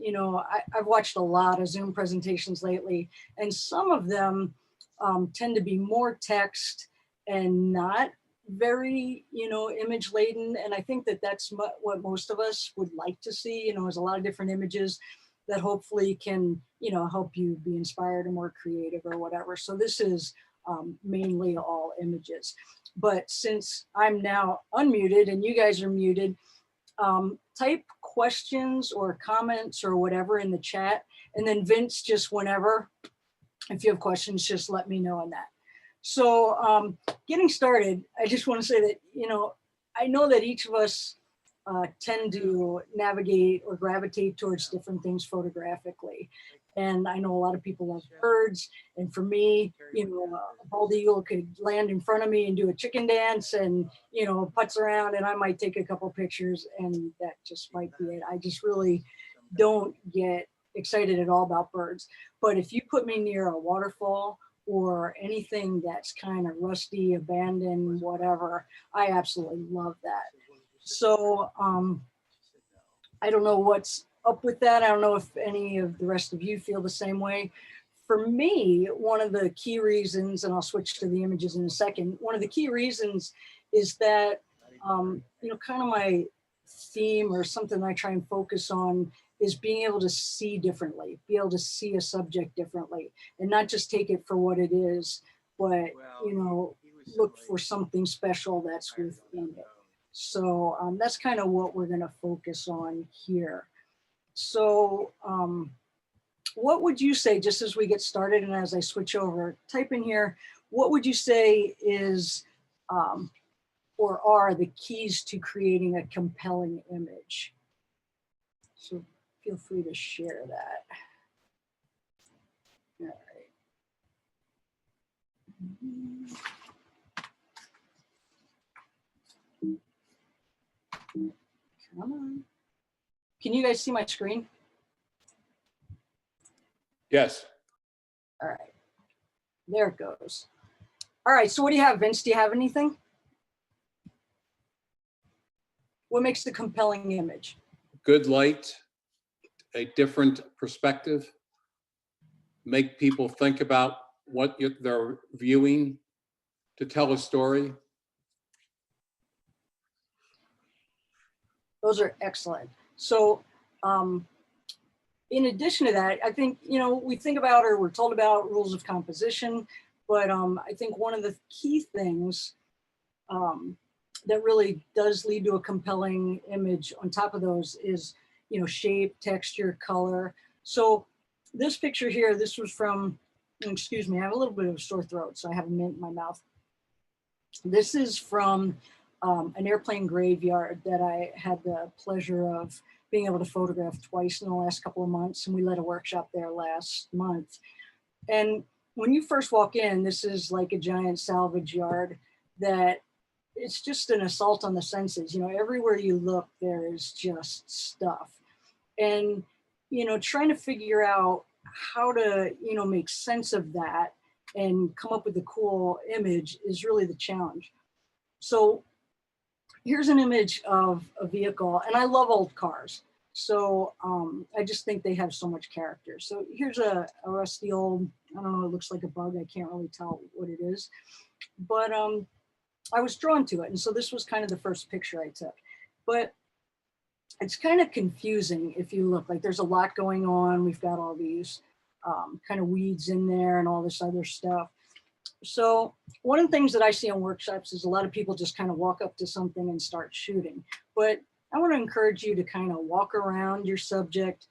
you know, I've watched a lot of Zoom presentations lately, and some of them tend to be more text and not very, you know, image laden. And I think that that's what most of us would like to see, you know, is a lot of different images that hopefully can, you know, help you be inspired and more creative or whatever. So this is mainly all images. But since I'm now unmuted and you guys are muted, type questions or comments or whatever in the chat. And then Vince, just whenever, if you have questions, just let me know on that. So getting started, I just want to say that, you know, I know that each of us tend to navigate or gravitate towards different things photographically. And I know a lot of people love birds. And for me, you know, a bald eagle could land in front of me and do a chicken dance and, you know, putz around, and I might take a couple pictures, and that just might be it. I just really don't get excited at all about birds. But if you put me near a waterfall or anything that's kind of rusty, abandoned, whatever, I absolutely love that. So I don't know what's up with that. I don't know if any of the rest of you feel the same way. For me, one of the key reasons, and I'll switch to the images in a second, one of the key reasons is that, you know, kind of my theme or something I try and focus on is being able to see differently, be able to see a subject differently, and not just take it for what it is, but, you know, look for something special that's within it. So that's kind of what we're going to focus on here. So what would you say, just as we get started and as I switch over, type in here, what would you say is or are the keys to creating a compelling image? So feel free to share that. All right. Come on. Can you guys see my screen? Yes. All right. There it goes. All right. So what do you have, Vince? Do you have anything? What makes the compelling image? Good light, a different perspective, make people think about what they're viewing, to tell a story. Those are excellent. So in addition to that, I think, you know, we think about or we're told about rules of composition, but I think one of the key things that really does lead to a compelling image on top of those is, you know, shape, texture, color. So this picture here, this was from, excuse me, I have a little bit of a sore throat, so I have a mint in my mouth. This is from an airplane graveyard that I had the pleasure of being able to photograph twice in the last couple of months. And we led a workshop there last month. And when you first walk in, this is like a giant salvage yard that it's just an assault on the senses. You know, everywhere you look, there is just stuff. And, you know, trying to figure out how to, you know, make sense of that and come up with a cool image is really the challenge. So here's an image of a vehicle, and I love old cars. So I just think they have so much character. So here's a rusty old, I don't know, it looks like a bug. I can't really tell what it is, but I was drawn to it. And so this was kind of the first picture I took, but it's kind of confusing if you look. Like there's a lot going on. We've got all these kind of weeds in there and all this other stuff. So one of the things that I see in workshops is a lot of people just kind of walk up to something and start shooting. But I want to encourage you to kind of walk around your subject,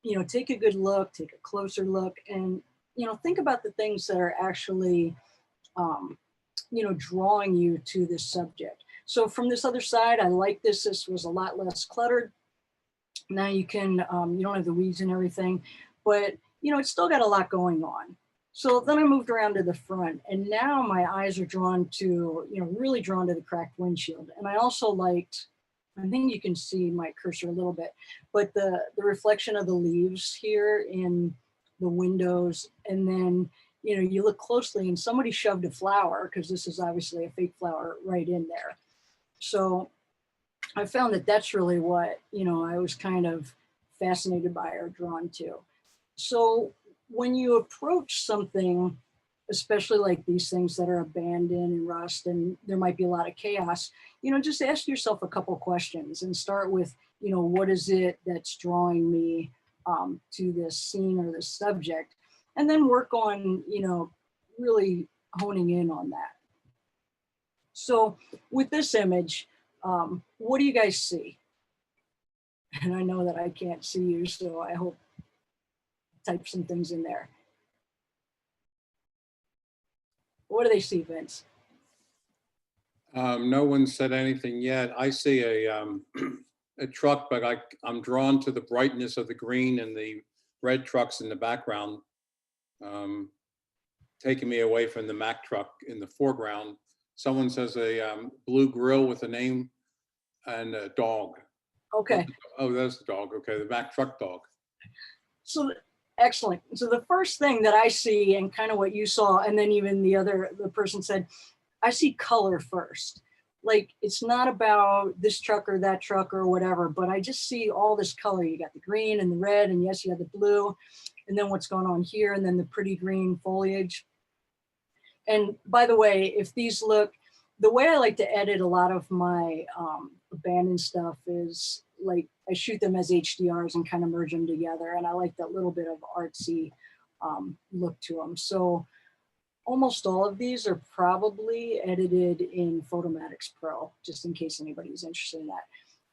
you know, take a good look, take a closer look, and, you know, think about the things that are actually, you know, drawing you to this subject. So from this other side, I like this. This was a lot less cluttered. Now you can, you don't have the weeds and everything, but, you know, it's still got a lot going on. So then I moved around to the front, and now my eyes are drawn to, you know, really drawn to the cracked windshield. And I also liked, I think you can see my cursor a little bit, but the reflection of the leaves here in the windows. And then, you know, you look closely and somebody shoved a flower, because this is obviously a fake flower, right in there. So I found that that's really what, you know, I was kind of fascinated by or drawn to. So when you approach something, especially like these things that are abandoned and rust and there might be a lot of chaos, just ask yourself a couple questions and start with, what is it that's drawing me to this scene or this subject? And then work on, really honing in on that. So with this image, what do you guys see? And I know that I can't see you, so I hope type some things in there. What do they see, Vince? No one said anything yet. I see a truck, but I'm drawn to the brightness of the green and the red trucks in the background, taking me away from the Mack truck in the foreground. Someone says a blue grill with a name and a dog. Okay. Oh, that's the dog. Okay, the Mack truck dog. So excellent. So the first thing that I see, and kind of what you saw, and then even the person said, I see color first. Like, it's not about this truck or that truck or whatever, but I just see all this color. You got the green and the red, and yes, you have the blue, and then what's going on here, and then the pretty green foliage. And by the way, if these look, the way I like to edit a lot of my abandoned stuff is like, I shoot them as HDRs and kind of merge them together. And I like that little bit of artsy look to them. So almost all of these are probably edited in Photomatix Pro, just in case anybody's interested in that.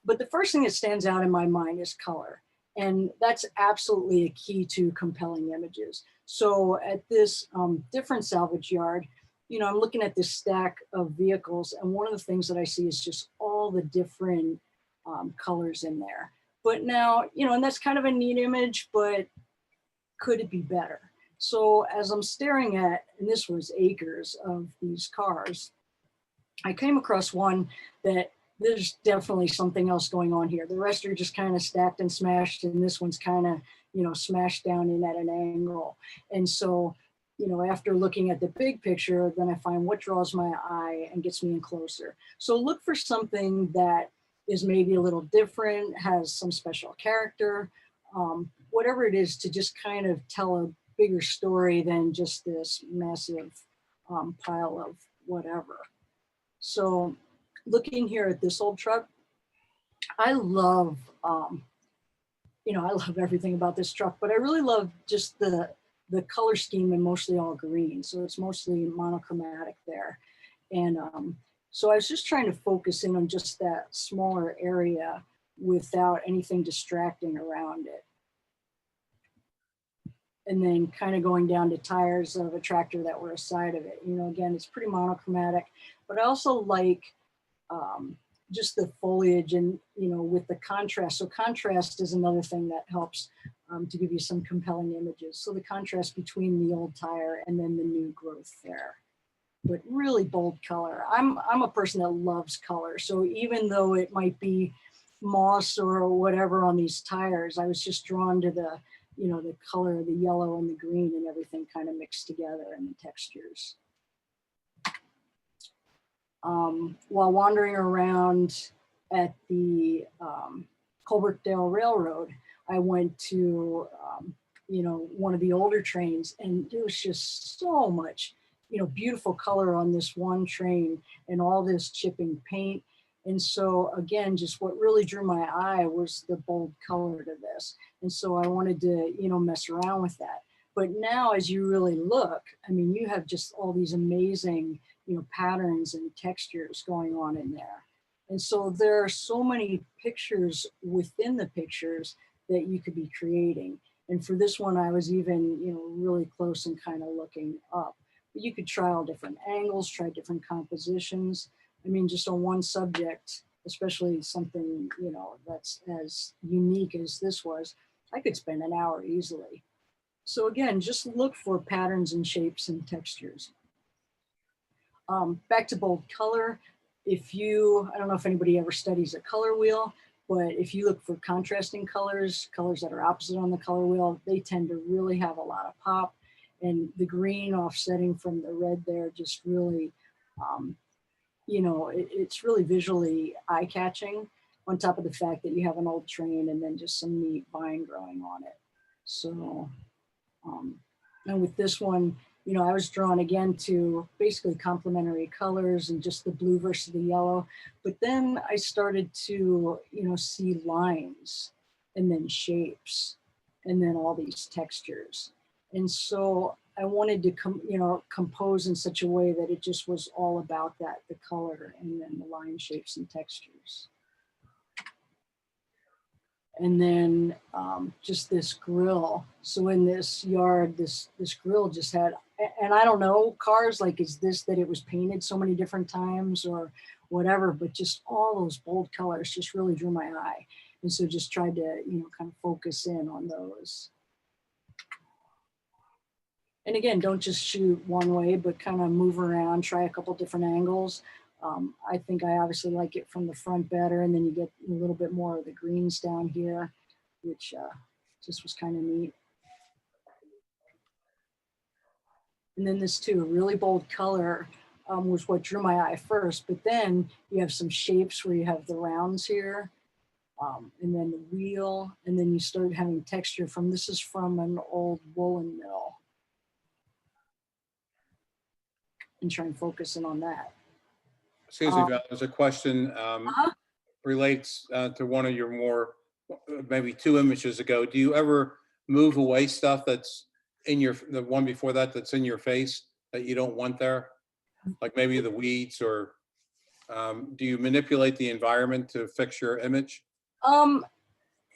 But the first thing that stands out in my mind is color. And that's absolutely a key to compelling images. So at this different salvage yard, I'm looking at this stack of vehicles, and one of the things that I see is just all the different colors in there. But now, and that's kind of a neat image, but could it be better? So as I'm staring at, and this was acres of these cars, I came across one that there's definitely something else going on here. The rest are just kind of stacked and smashed, and this one's kind of, smashed down in at an angle. And so, after looking at the big picture, then I find what draws my eye and gets me in closer. So look for something that is maybe a little different, has some special character, whatever it is, to just kind of tell a bigger story than just this massive pile of whatever. So looking here at this old truck, I love, I love everything about this truck, but I really love just the color scheme, and mostly all green. So it's mostly monochromatic there. And so I was just trying to focus in on just that smaller area without anything distracting around it. And then kind of going down to tires of a tractor that were aside of it. Again, it's pretty monochromatic, but I also like just the foliage and, with the contrast. So contrast is another thing that helps to give you some compelling images. So the contrast between the old tire and then the new growth there, but really bold color. I'm a person that loves color. So even though it might be moss or whatever on these tires, I was just drawn to the, the color, the yellow and the green and everything kind of mixed together, and the textures. While wandering around at the Colbertdale Railroad, I went to, one of the older trains, and there was just so much, beautiful color on this one train and all this chipping paint. And so again, just what really drew my eye was the bold color to this. And so I wanted to, mess around with that. But now as you really look, I mean, you have just all these amazing, patterns and textures going on in there. And so there are so many pictures within the pictures that you could be creating. And for this one, I was even, really close and kind of looking up. But you could try all different angles, try different compositions. I mean, just on one subject, especially something, that's as unique as this was, I could spend an hour easily. So again, just look for patterns and shapes and textures. Back to bold color. I don't know if anybody ever studies a color wheel, but if you look for contrasting colors that are opposite on the color wheel, they tend to really have a lot of pop. And the green offsetting from the red there just really, it's really visually eye-catching. on top of the fact that you have an old train and then just some neat vine growing on it. So, and with this one, you know, I was drawn again to basically complementary colors and just the blue versus the yellow. But then I started to, you know, see lines and then shapes and then all these textures. And so I wanted to compose in such a way that it just was all about that, the color and then the line shapes and textures. And then just this grill. So in this yard, this grill just had, and I don't know, cars, like, is this that it was painted so many different times or whatever, but just all those bold colors just really drew my eye. And so just tried to, you know, kind of focus in on those. And again, don't just shoot one way, but kind of move around, try a couple different angles. I think I obviously like it from the front better, and then you get a little bit more of the greens down here, which just was kind of neat. And then this too, a really bold color was what drew my eye first, but then you have some shapes where you have the rounds here, and then the wheel, and then you start having texture from, this is from an old woolen mill. And try and focus in on that. Excuse me, Val, there's a question relates to one of your more, maybe 2 images ago. Do you ever move away stuff that's in your, the one before that, that's in your face that you don't want there? Like maybe the weeds, or do you manipulate the environment to fix your image?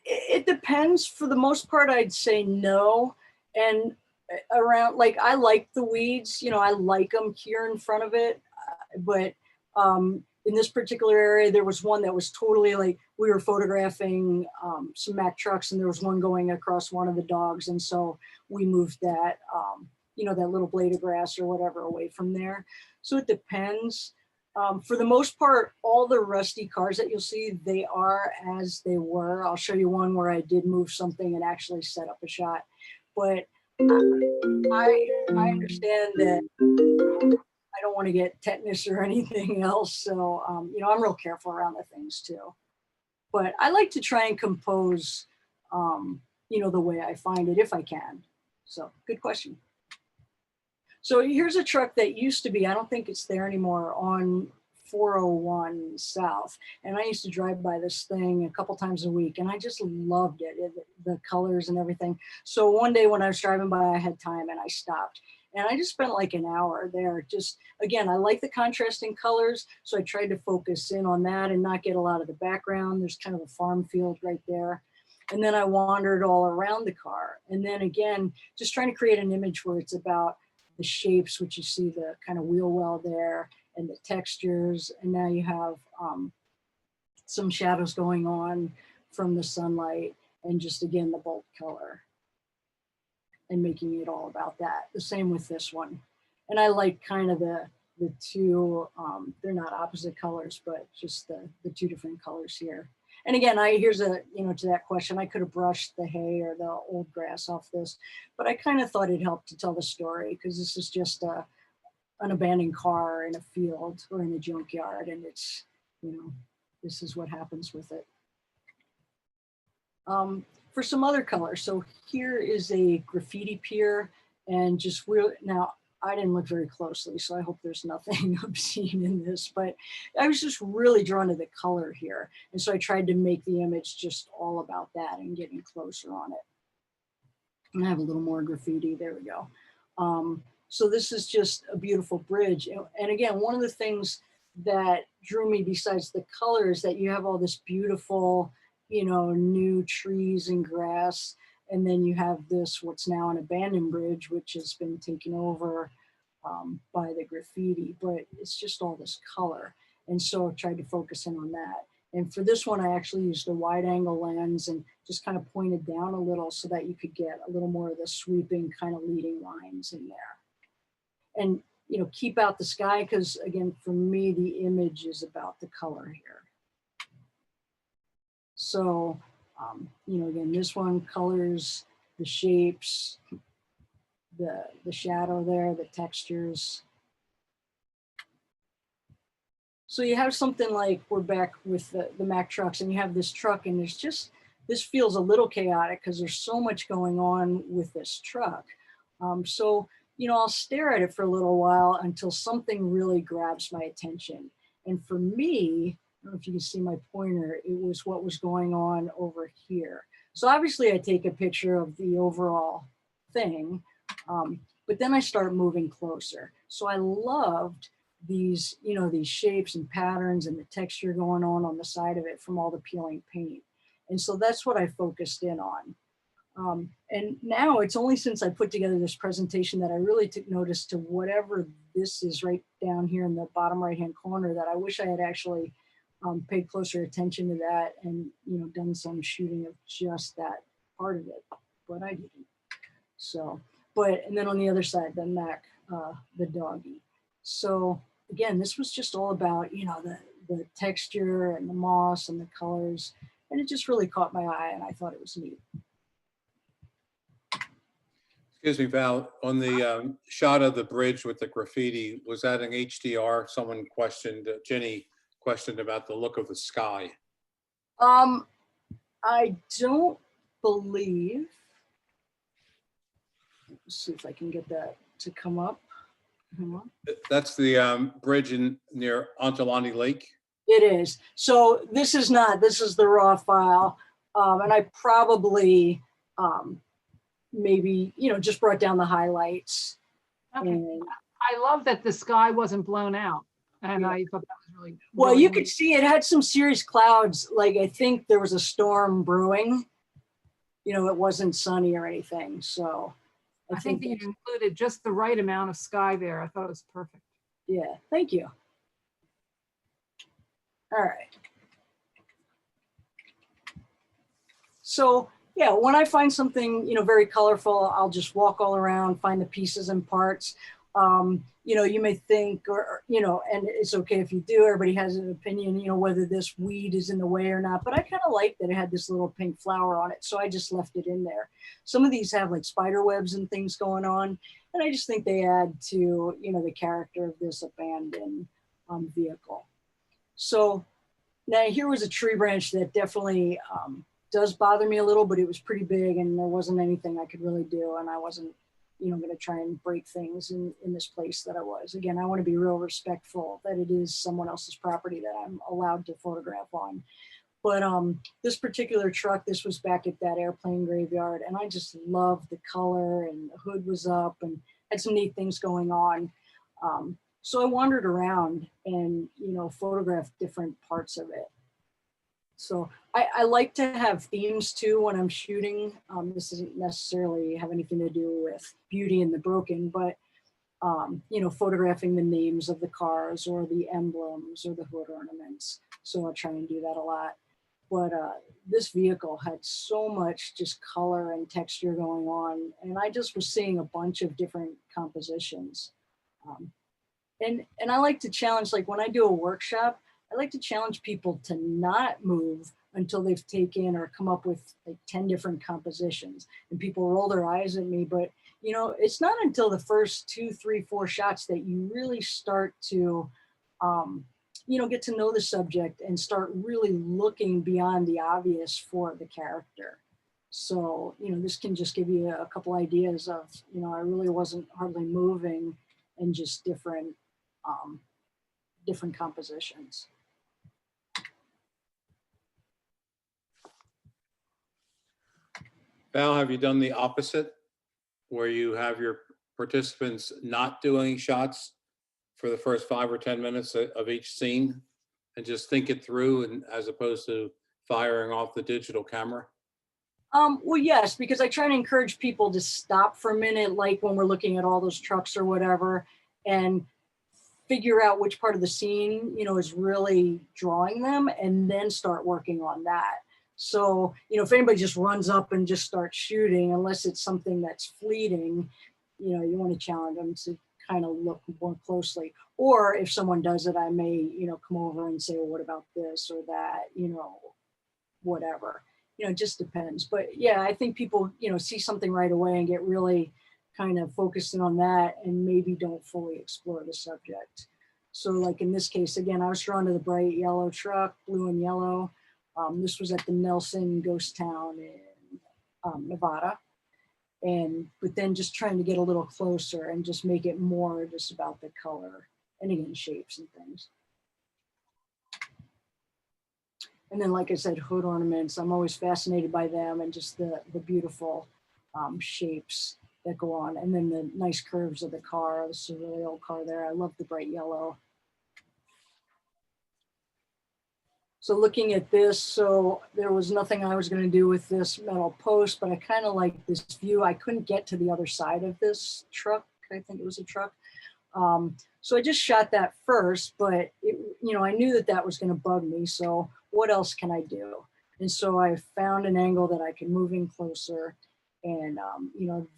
It depends. For the most part, I'd say no. And around, like, I like the weeds, you know, I like them here in front of it, but in this particular area, there was one that was totally, like, we were photographing some Mack trucks, and there was one going across one of the dogs, and so we moved that, you know, that little blade of grass or whatever away from there. So it depends. For the most part, all the rusty cars that you'll see, they are as they were. I'll show you one where I did move something and actually set up a shot, but I understand that I don't want to get tetanus or anything else. So, you know, I'm real careful around the things too. But I like to try and compose, you know, the way I find it if I can. So, good question. So here's a truck that used to be, I don't think it's there anymore, on 401 South. And I used to drive by this thing a couple times a week, and I just loved it, the colors and everything. So one day when I was driving by, I had time and I stopped. And I just spent like an hour there. Just, again, I like the contrasting colors. So I tried to focus in on that and not get a lot of the background. There's kind of a farm field right there. And then I wandered all around the car. And then again, just trying to create an image where it's about the shapes, which you see the kind of wheel well there, and the textures. And now you have some shadows going on from the sunlight, and just, again, the bold color, and making it all about that. The same with this one. And I like kind of the two, they're not opposite colors, but just the two different colors here. And again, here's a, you know, to that question, I could have brushed the hay or the old grass off this, but I kind of thought it helped to tell the story, because this is just an abandoned car in a field or in a junkyard, and it's, you know, this is what happens with it. For some other colors, so here is a graffiti pier, and just real, now I didn't look very closely, so I hope there's nothing obscene in this, but I was just really drawn to the color here. And so I tried to make the image just all about that and getting closer on it. And I have a little more graffiti, there we go. So this is just a beautiful bridge. And again, one of the things that drew me besides the color is that you have all this beautiful, you know, new trees and grass. And then you have this, what's now an abandoned bridge, which has been taken over by the graffiti, but it's just all this color. And so I tried to focus in on that. And for this one, I actually used a wide angle lens and just kind of pointed down a little so that you could get a little more of the sweeping kind of leading lines in there. And, you know, keep out the sky, because again, for me, the image is about the color here. So, you know, again, this one colors, the shapes, the shadow there, the textures. So you have something like, we're back with the Mack trucks, and you have this truck, and there's just, this feels a little chaotic because there's so much going on with this truck. So, I'll stare at it for a little while until something really grabs my attention. And for me, I don't know if you can see my pointer, it was what was going on over here. So obviously I take a picture of the overall thing, but then I start moving closer. So I loved these, these shapes and patterns and the texture going on the side of it from all the peeling paint. And so that's what I focused in on. And now it's only since I put together this presentation that I really took notice to whatever this is right down here in the bottom right-hand corner, that I wish I had actually paid closer attention to that and, done some shooting of just that part of it, but I didn't. So, and then on the other side, the Mack, the doggy. So again, this was just all about, the texture and the moss and the colors, and it just really caught my eye, and I thought it was neat. Excuse me, Val, on the shot of the bridge with the graffiti, was that an HDR? Someone questioned, Jenny questioned about the look of the sky. I don't believe, let's see if I can get that to come up. That's the bridge near Ontalani Lake? It is. So this is not, this is the raw file. And I probably, maybe, just brought down the highlights. Okay. And, I love that the sky wasn't blown out. And I thought that was really, well, really you neat. could see it had some serious clouds. Like, I think there was a storm brewing. It wasn't sunny or anything. So I think that you included just the right amount of sky there. I thought it was perfect. yeah, thank you. All right. So yeah, when I find something, very colorful, I'll just walk all around, find the pieces and parts. You may think, and it's okay if you do, everybody has an opinion, whether this weed is in the way or not, but I kind of like that it had this little pink flower on it. So I just left it in there. Some of these have like spider webs and things going on. And I just think they add to, the character of this abandoned vehicle. So now here was a tree branch that definitely does bother me a little, but it was pretty big and there wasn't anything I could really do. And I wasn't, going to try and break things in this place that I was. Again, I want to be real respectful that it is someone else's property that I'm allowed to photograph on. But this particular truck, this was back at that airplane graveyard, and I just loved the color, and the hood was up and had some neat things going on. So I wandered around and, photographed different parts of it. So I like to have themes too when I'm shooting. This doesn't necessarily have anything to do with Beauty and the Broken, but photographing the names of the cars or the emblems or the hood ornaments. So I try and do that a lot. But this vehicle had so much just color and texture going on, and I just was seeing a bunch of different compositions. And I like to challenge, like when I do a workshop, I like to challenge people to not move until they've taken or come up with like 10 different compositions. And people roll their eyes at me, but it's not until the first 2, 3, 4 shots that you really start to, get to know the subject and start really looking beyond the obvious for the character. So, this can just give you a couple ideas of, I really wasn't hardly moving, and just different compositions. Val, have you done the opposite, where you have your participants not doing shots for the first 5 or 10 minutes of each scene and just think it through, and as opposed to firing off the digital camera? Well, yes, because I try to encourage people to stop for a minute, like when we're looking at all those trucks or whatever, and figure out which part of the scene, is really drawing them, and then start working on that. So, if anybody just runs up and just starts shooting, unless it's something that's fleeting, you want to challenge them to kind of look more closely. Or if someone does it, I may, come over and say, well, what about this or that, whatever. It just depends. But yeah, I think people, see something right away and get really kind of focused in on that, and maybe don't fully explore the subject. So like in this case, again, I was drawn to the bright yellow truck, blue and yellow. This was at the Nelson Ghost Town in Nevada. But then just trying to get a little closer and just make it more just about the color and again, shapes and things. And then, like I said, hood ornaments, I'm always fascinated by them and just the beautiful shapes that go on. And then the nice curves of the car. This is a really old car there. I love the bright yellow. So looking at this, so there was nothing I was going to do with this metal post, but I kind of like this view. I couldn't get to the other side of this truck. I think it was a truck. So I just shot that first, but I knew that that was going to bug me. So what else can I do? And so I found an angle that I can move in closer, and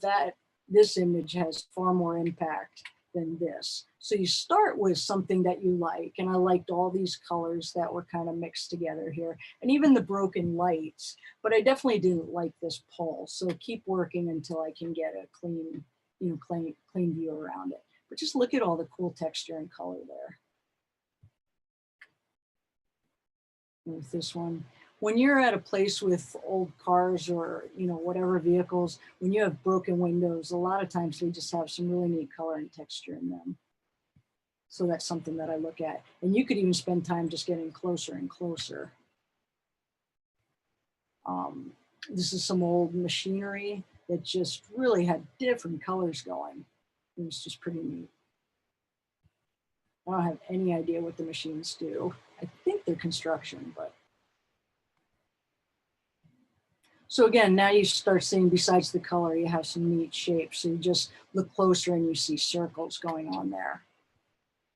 that this image has far more impact than this. So you start with something that you like, and I liked all these colors that were kind of mixed together here, and even the broken lights, but I definitely didn't like this pole. So keep working until I can get a clean view around it. But just look at all the cool texture and color there. With this one, when you're at a place with old cars or whatever vehicles, when you have broken windows, a lot of times they just have some really neat color and texture in them. So that's something that I look at. And you could even spend time just getting closer and closer. This is some old machinery that just really had different colors going. It was just pretty neat. I don't have any idea what the machines do. I think they're construction, but. So again, now you start seeing, besides the color, you have some neat shapes. So you just look closer and you see circles going on there.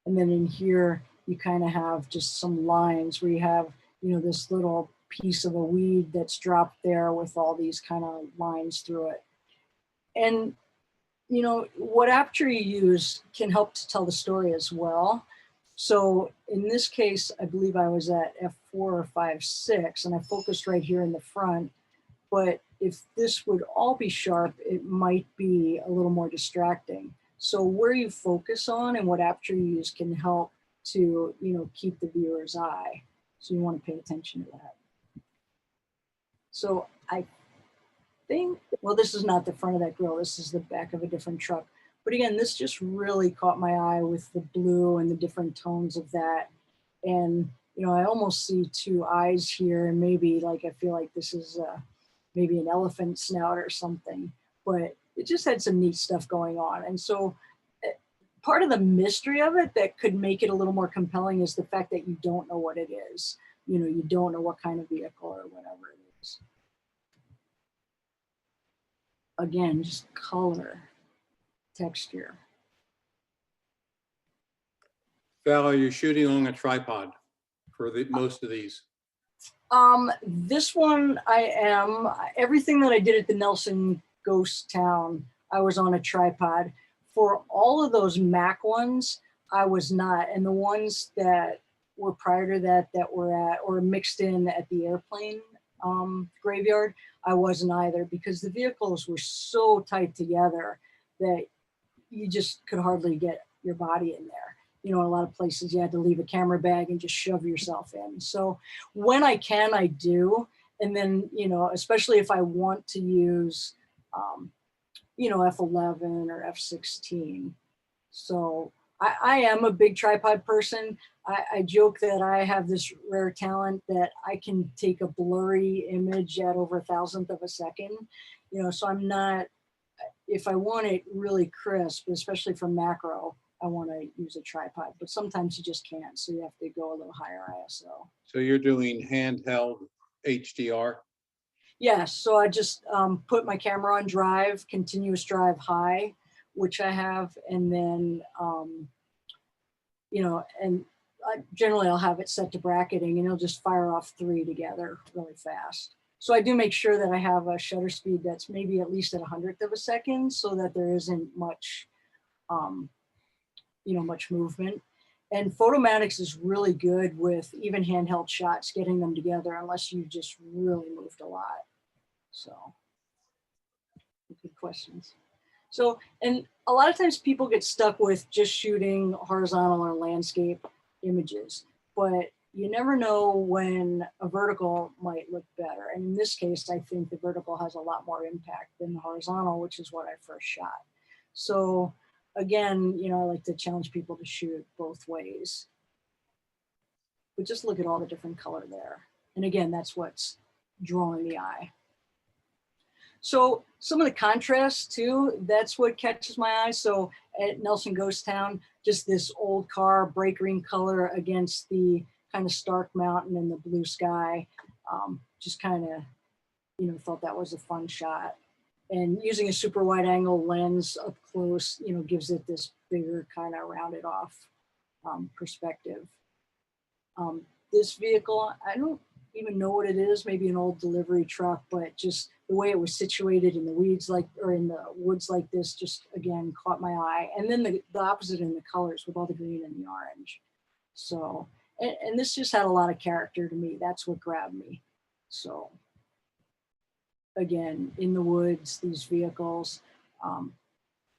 And then in here, you kind of have just some lines where you have, this little piece of a weed that's dropped there with all these kind of lines through it. And what aperture you use can help to tell the story as well. So in this case, I believe I was at f4 or 5.6, and I focused right here in the front. But if this would all be sharp, it might be a little more distracting. So where you focus on and what aperture you use can help to, keep the viewer's eye. So you want to pay attention to that. So I think, well, this is not the front of that grill. This is the back of a different truck. But again, this just really caught my eye with the blue and the different tones of that. And, I almost see two eyes here, and maybe I feel like this is maybe an elephant snout or something, but it just had some neat stuff going on. And so part of the mystery of it that could make it a little more compelling is the fact that you don't know what it is. You don't know what kind of vehicle or whatever it is. Again, just color, texture. Val, you're shooting on a tripod for most of these. This one everything that I did at the Nelson Ghost Town, I was on a tripod. For all of those Mac ones, I was not. And the ones that were prior to that were at or mixed in at the airplane graveyard, I wasn't either, because the vehicles were so tight together that you just could hardly get your body in there. In a lot of places you had to leave a camera bag and just shove yourself in. So when I can, I do. And then, especially if I want to use, F11 or F16. So I am a big tripod person. I joke that I have this rare talent that I can take a blurry image at over 1,000th of a second. So I'm not, if I want it really crisp, especially for macro, I want to use a tripod, but sometimes you just can't. So you have to go a little higher ISO. So you're doing handheld HDR? Yes. So I just put my camera on drive, continuous drive high, which I have. And then, generally I'll have it set to bracketing and it'll just fire off 3 together really fast. So I do make sure that I have a shutter speed that's maybe at least at 100th of a second so that there isn't much, much movement. And Photomatics is really good with even handheld shots, getting them together, unless you just really moved a lot. So, good questions. So, and a lot of times people get stuck with just shooting horizontal or landscape images, but you never know when a vertical might look better. And in this case, I think the vertical has a lot more impact than the horizontal, which is what I first shot. So again, you know, I like to challenge people to shoot both ways. But just look at all the different color there. And again, that's what's drawing the eye. So some of the contrast too, that's what catches my eye. So at Nelson Ghost Town, just this old car, bright green color against the kind of stark mountain and the blue sky. Just kind of, you know, thought that was a fun shot. And using a super wide angle lens up close, you know, gives it this bigger kind of rounded off perspective. This vehicle, I don't even know what it is, maybe an old delivery truck, but just the way it was situated in the weeds like, or in the woods like this, just again, caught my eye. And then the opposite in the colors with all the green and the orange. So, and this just had a lot of character to me. That's what grabbed me. So again, in the woods, these vehicles.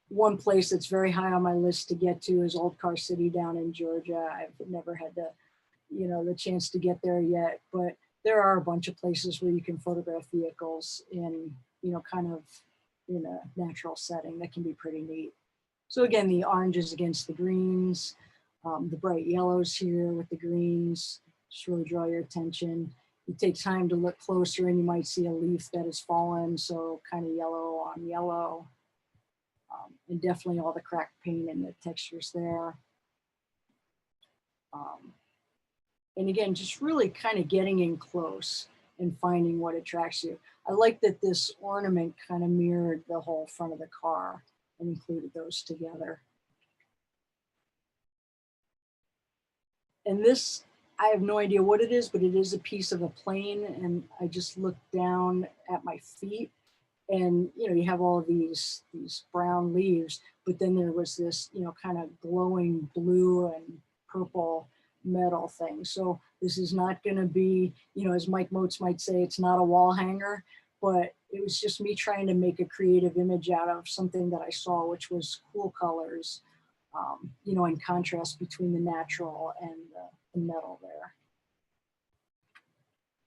One place that's very high on my list to get to is Old Car City down in Georgia. I've never had the, you know, the chance to get there yet, but there are a bunch of places where you can photograph vehicles in, you know, kind of in a natural setting that can be pretty neat. So again, the oranges against the greens, the bright yellows here with the greens, just really draw your attention. You take time to look closer and you might see a leaf that has fallen, so kind of yellow on yellow. And definitely all the cracked paint and the textures there. And again, just really kind of getting in close and finding what attracts you. I like that this ornament kind of mirrored the whole front of the car and included those together. And this, I have no idea what it is, but it is a piece of a plane. And I just looked down at my feet and, you know, you have all of these brown leaves, but then there was this, you know, kind of glowing blue and purple metal thing. So this is not going to be, you know, as Mike Moats might say, it's not a wall hanger, but it was just me trying to make a creative image out of something that I saw, which was cool colors, you know, in contrast between the natural and the metal there.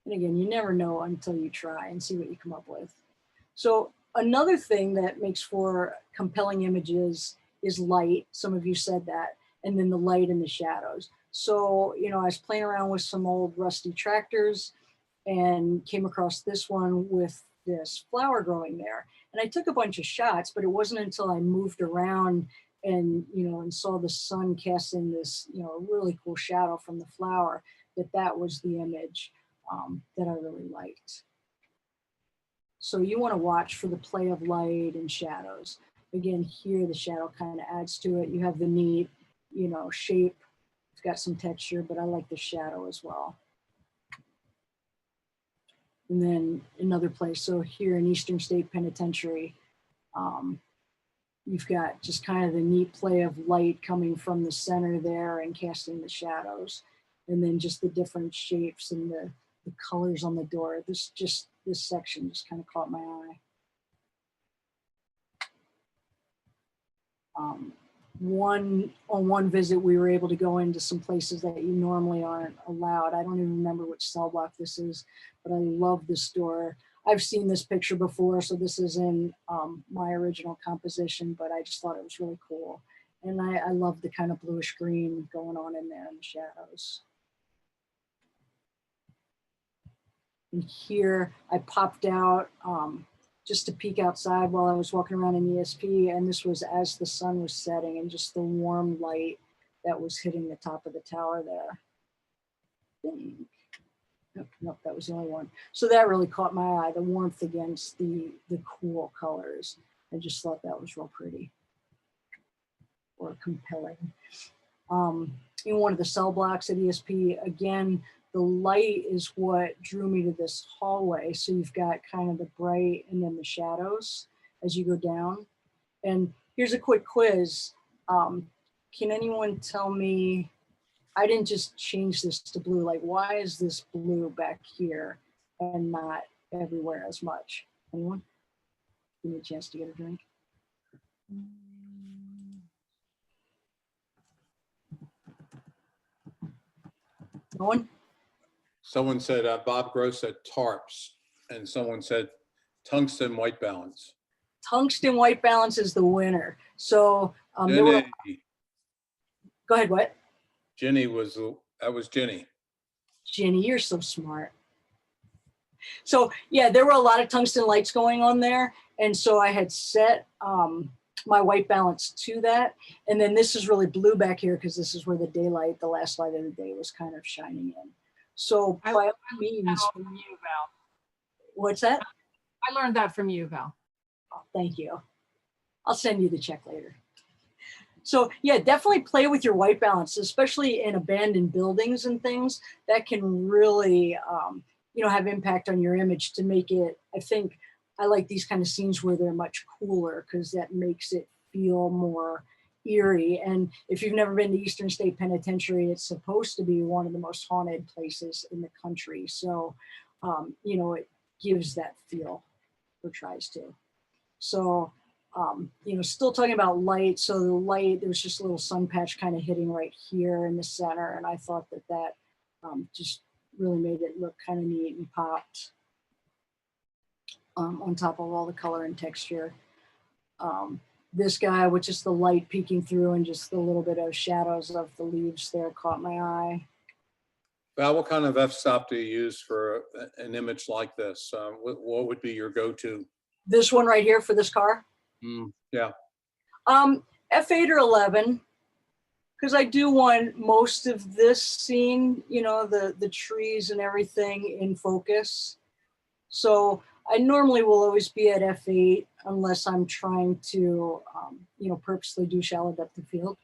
And again, you never know until you try and see what you come up with. So another thing that makes for compelling images is light. Some of you said that, and then the light and the shadows. So, you know, I was playing around with some old rusty tractors and came across this one with this flower growing there. And I took a bunch of shots, but it wasn't until I moved around and, you know, and saw the sun casting this, you know, really cool shadow from the flower, that was the image that I really liked. So you want to watch for the play of light and shadows. Again, here the shadow kind of adds to it. You have the neat, you know, shape. It's got some texture, but I like the shadow as well. And then another place. So here in Eastern State Penitentiary, you've got just kind of the neat play of light coming from the center there and casting the shadows. And then just the different shapes and the colors on the door. This section just kind of caught my eye. On one visit, we were able to go into some places that you normally aren't allowed. I don't even remember which cell block this is, but I love this door. I've seen this picture before, so this is in my original composition, but I just thought it was really cool. And I love the kind of bluish green going on in there in the shadows. And here I popped out just to peek outside while I was walking around in ESP. And this was as the sun was setting and just the warm light that was hitting the top of the tower there. Nope, that was the only one. So that really caught my eye, the warmth against the cool colors. I just thought that was real pretty or compelling. In one of the cell blocks at ESP, again, the light is what drew me to this hallway. So you've got kind of the bright and then the shadows as you go down. And here's a quick quiz. Can anyone tell me, I didn't just change this to blue, like why is this blue back here and not everywhere as much? Anyone? Give me a chance to get a drink. No one? Someone said, Bob Gross said tarps, and someone said tungsten white balance. Tungsten white balance is the winner. So there were, Ginny, go ahead, what? Ginny was, that was Ginny. Ginny, you're so smart. So yeah, there were a lot of tungsten lights going on there. And so I had set my white balance to that. And then this is really blue back here because this is where the daylight, the last light of the day was kind of shining in. So by all means, From you, Val. what's that? I learned that from you, Val. Oh, thank you. I'll send you the check later. So yeah, definitely play with your white balance, especially in abandoned buildings and things. That can really, have impact on your image to make it, I think, I like these kind of scenes where they're much cooler because that makes it feel more eerie. And if you've never been to Eastern State Penitentiary, it's supposed to be one of the most haunted places in the country. So, it gives that feel, or tries to. So, still talking about light. So the light, there was just a little sun patch kind of hitting right here in the center. And I thought that just really made it look kind of neat and popped on top of all the color and texture. This guy with just the light peeking through and just the little bit of shadows of the leaves there caught my eye. Val, what kind of f-stop do you use for an image like this? What would be your go-to? This one right here for this car? Yeah. F8 or 11, because I do want most of this scene, the trees and everything in focus. So I normally will always be at F8 unless I'm trying to, purposely do shallow depth of field.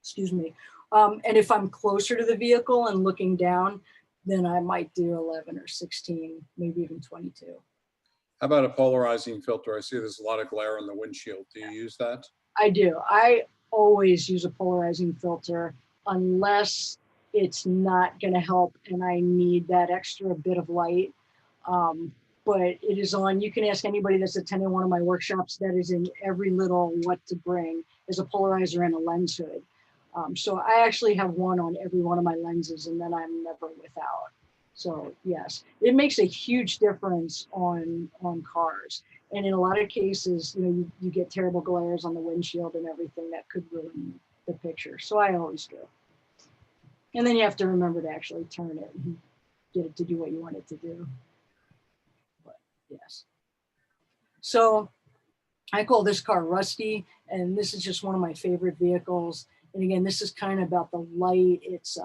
Excuse me. And if I'm closer to the vehicle and looking down, then I might do 11 or 16, maybe even 22. How about a polarizing filter? I see there's a lot of glare on the windshield. Do you use that? I do. I always use a polarizing filter unless it's not going to help and I need that extra bit of light. But it is on, you can ask anybody that's attending one of my workshops, that is in every little what to bring is a polarizer and a lens hood. So I actually have one on every one of my lenses and then I'm never without. So yes, it makes a huge difference on cars. And in a lot of cases, you get terrible glares on the windshield and everything that could ruin the picture. So I always do. And then you have to remember to actually turn it and get it to do what you want it to do. But yes. So I call this car Rusty, and this is just one of my favorite vehicles. And again, this is kind of about the light. It's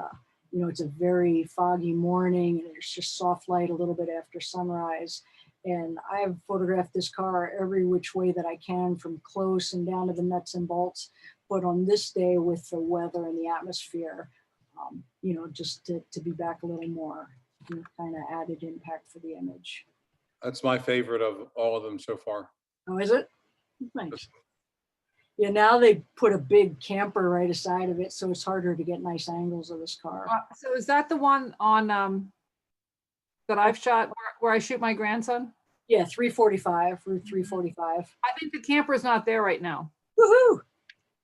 it's a very foggy morning and there's just soft light a little bit after sunrise. And I've photographed this car every which way that I can, from close and down to the nuts and bolts. But on this day with the weather and the atmosphere, just to be back a little more, kind of added impact for the image. That's my favorite of all of them so far. Oh, is it? Nice. Yeah, now they put a big camper right aside of it, so it's harder to get nice angles of this car. So is that the one on that I've shot where I shoot my grandson? Yeah, 345, Route 345. I think the camper's not there right now. Woohoo!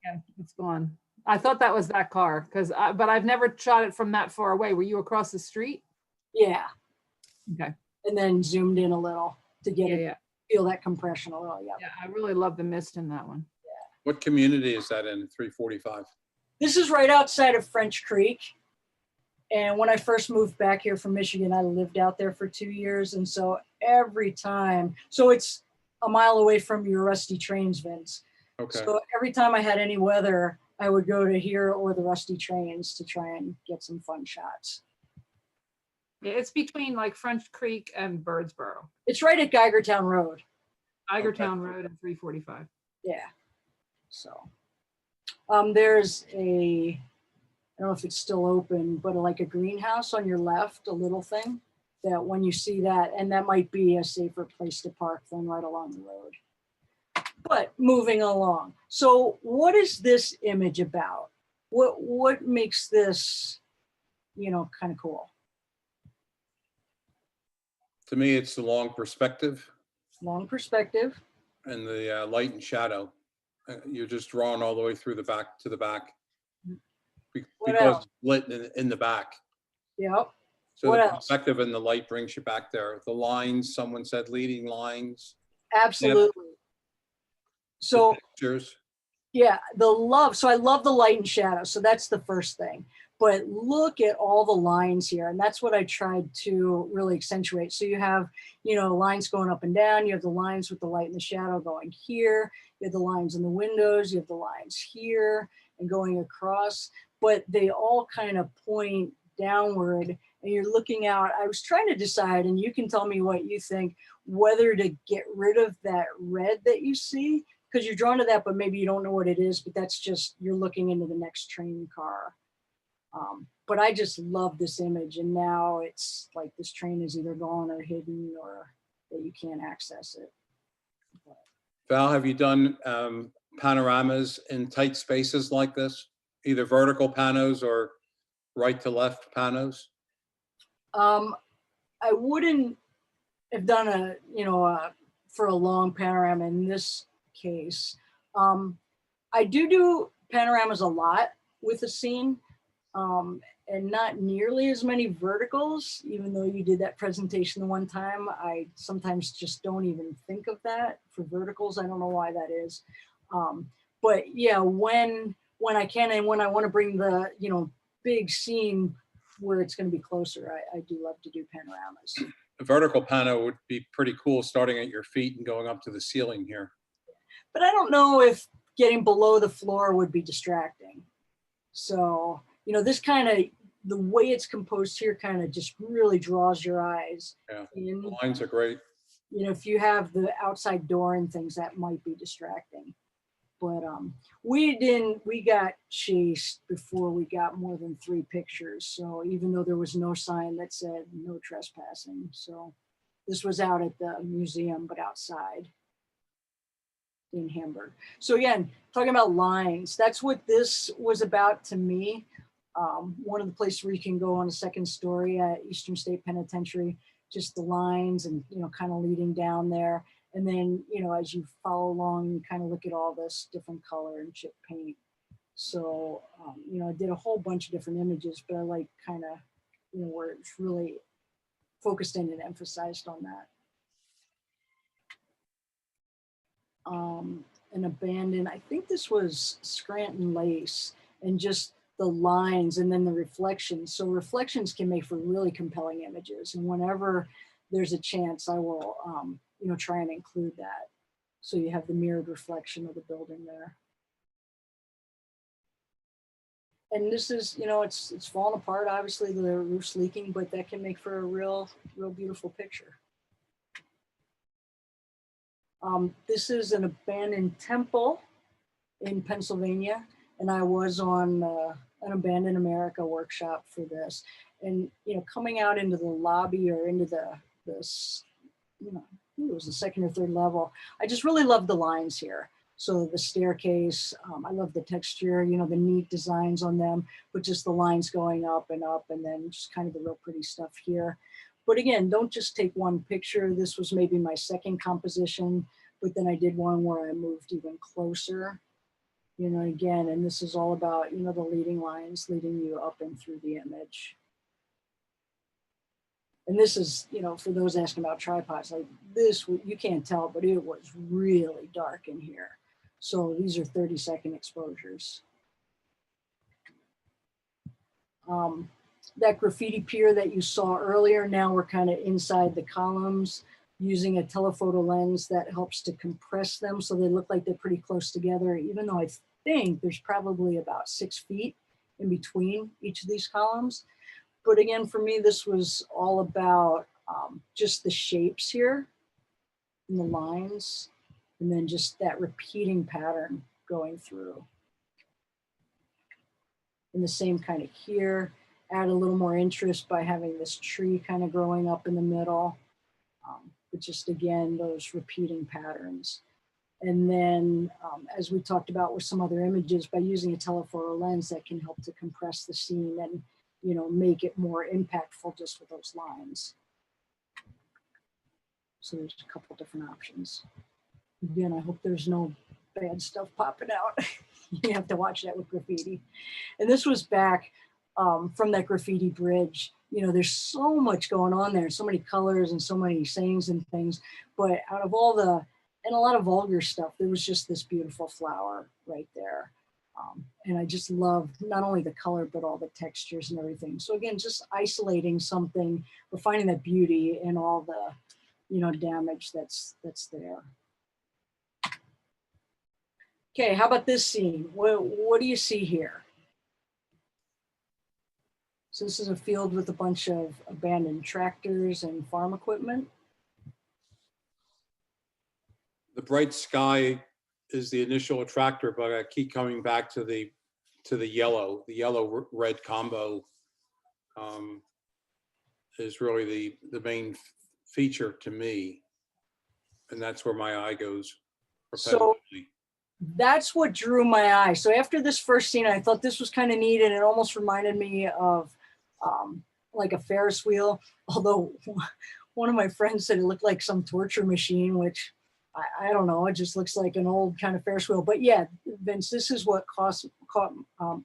Yeah, it's gone. I thought that was that car but I've never shot it from that far away. Were you across the street? Yeah. Okay. And then zoomed in a little to get it, feel that compression a little. Yeah. Yeah, I really love the mist in that one. What community is that in 345? This is right outside of French Creek. And when I first moved back here from Michigan, I lived out there for 2 years. And so every time, so it's a mile away from your Rusty Trains, Vince. Okay. So every time I had any weather, I would go to here or the Rusty Trains to try and get some fun shots. Yeah, it's between like French Creek and Birdsboro. It's right at Geigertown Road. Geigertown Road and 345. Yeah. So there's I don't know if it's still open, but like a greenhouse on your left, a little thing that when you see that, and that might be a safer place to park than right along the road. But moving along. So what is this image about? What makes this, kind of cool? To me, it's the long perspective Long perspective. and the light and shadow. You're just drawing all the way through the back to the back. What Because else? it's lit in the back. Yep. So What the else? perspective and the light brings you back there. The lines, someone said leading lines, Absolutely. the So pictures. yeah, so I love the light and shadow. So that's the first thing. But look at all the lines here. And that's what I tried to really accentuate. So you have, lines going up and down. You have the lines with the light and the shadow going here. You have the lines in the windows. You have the lines here and going across. But they all kind of point downward. And you're looking out. I was trying to decide, and you can tell me what you think, whether to get rid of that red that you see, because you're drawn to that, but maybe you don't know what it is, but that's just, you're looking into the next train car. But I just love this image, and now it's like this train is either gone or hidden or that you can't access it. Val, have you done panoramas in tight spaces like this? Either vertical panos or right to left panos? I wouldn't have done for a long panorama in this case. I do panoramas a lot with a scene. And not nearly as many verticals, even though you did that presentation the one time. I sometimes just don't even think of that for verticals. I don't know why that is. But yeah, when I can and when I want to bring the, big scene where it's going to be closer, I do love to do panoramas. A vertical pano would be pretty cool, starting at your feet and going up to the ceiling here. But I don't know if getting below the floor would be distracting. So, this kind of, the way it's composed here kind of just really draws your eyes. Yeah, in. the lines are great. If you have the outside door and things, that might be distracting. But we got chased before we got more than 3 pictures. So even though there was no sign that said no trespassing. So this was out at the museum, but outside in Hamburg. So again, talking about lines, that's what this was about to me. One of the places where you can go on a second story at Eastern State Penitentiary, just the lines and, kind of leading down there. And then, as you follow along, you kind of look at all this different color and chip paint. So, I did a whole bunch of different images, but I like kind of, where it's really focused in and emphasized on that. An abandoned, I think this was Scranton Lace, and just the lines and then the reflections. So reflections can make for really compelling images. And whenever there's a chance, I will, try and include that. So you have the mirrored reflection of the building there. And this is, it's fallen apart. Obviously the roof's leaking, but that can make for a real beautiful picture. This is an abandoned temple in Pennsylvania, and I was on an Abandoned America workshop for this. And coming out into the lobby or into this, I think it was the 2nd or 3rd level, I just really love the lines here. So the staircase, I love the texture, the neat designs on them, but just the lines going up, and then just kind of the real pretty stuff here. But again, don't just take one picture. This was maybe my 2nd composition, but then I did one where I moved even closer, again, and this is all about, the leading lines leading you up and through the image. And this is, for those asking about tripods, like this, you can't tell, but it was really dark in here. So these are 30-second exposures. That graffiti pier that you saw earlier, now we're kind of inside the columns using a telephoto lens that helps to compress them so they look like they're pretty close together, even though I think there's probably about 6 feet in between each of these columns. But again, for me, this was all about just the shapes here and the lines, and then just that repeating pattern going through. And the same kind of here, add a little more interest by having this tree kind of growing up in the middle. But just again, those repeating patterns. And then as we talked about with some other images, by using a telephoto lens that can help to compress the scene and make it more impactful just with those lines. So there's a couple different options. Again, I hope there's no bad stuff popping out. You have to watch that with graffiti. And this was back from that graffiti bridge. You know, there's so much going on there, so many colors and so many sayings and things. But out of all the, and a lot of vulgar stuff, there was just this beautiful flower right there. And I just loved not only the color, but all the textures and everything. So again, just isolating something, but finding that beauty in all the, you know, damage that's there. Okay, how about this scene? What do you see here? So this is a field with a bunch of abandoned tractors and farm equipment. The bright sky is the initial attractor, but I keep coming back to the yellow red combo is really the main feature to me, and that's where my eye goes So repetitively. that's what drew my eye. So after this first scene, I thought this was kind of neat, and it almost reminded me of like a Ferris wheel. Although one of my friends said it looked like some torture machine, which I don't know. It just looks like an old kind of Ferris wheel. But yeah, Vince, this is what caught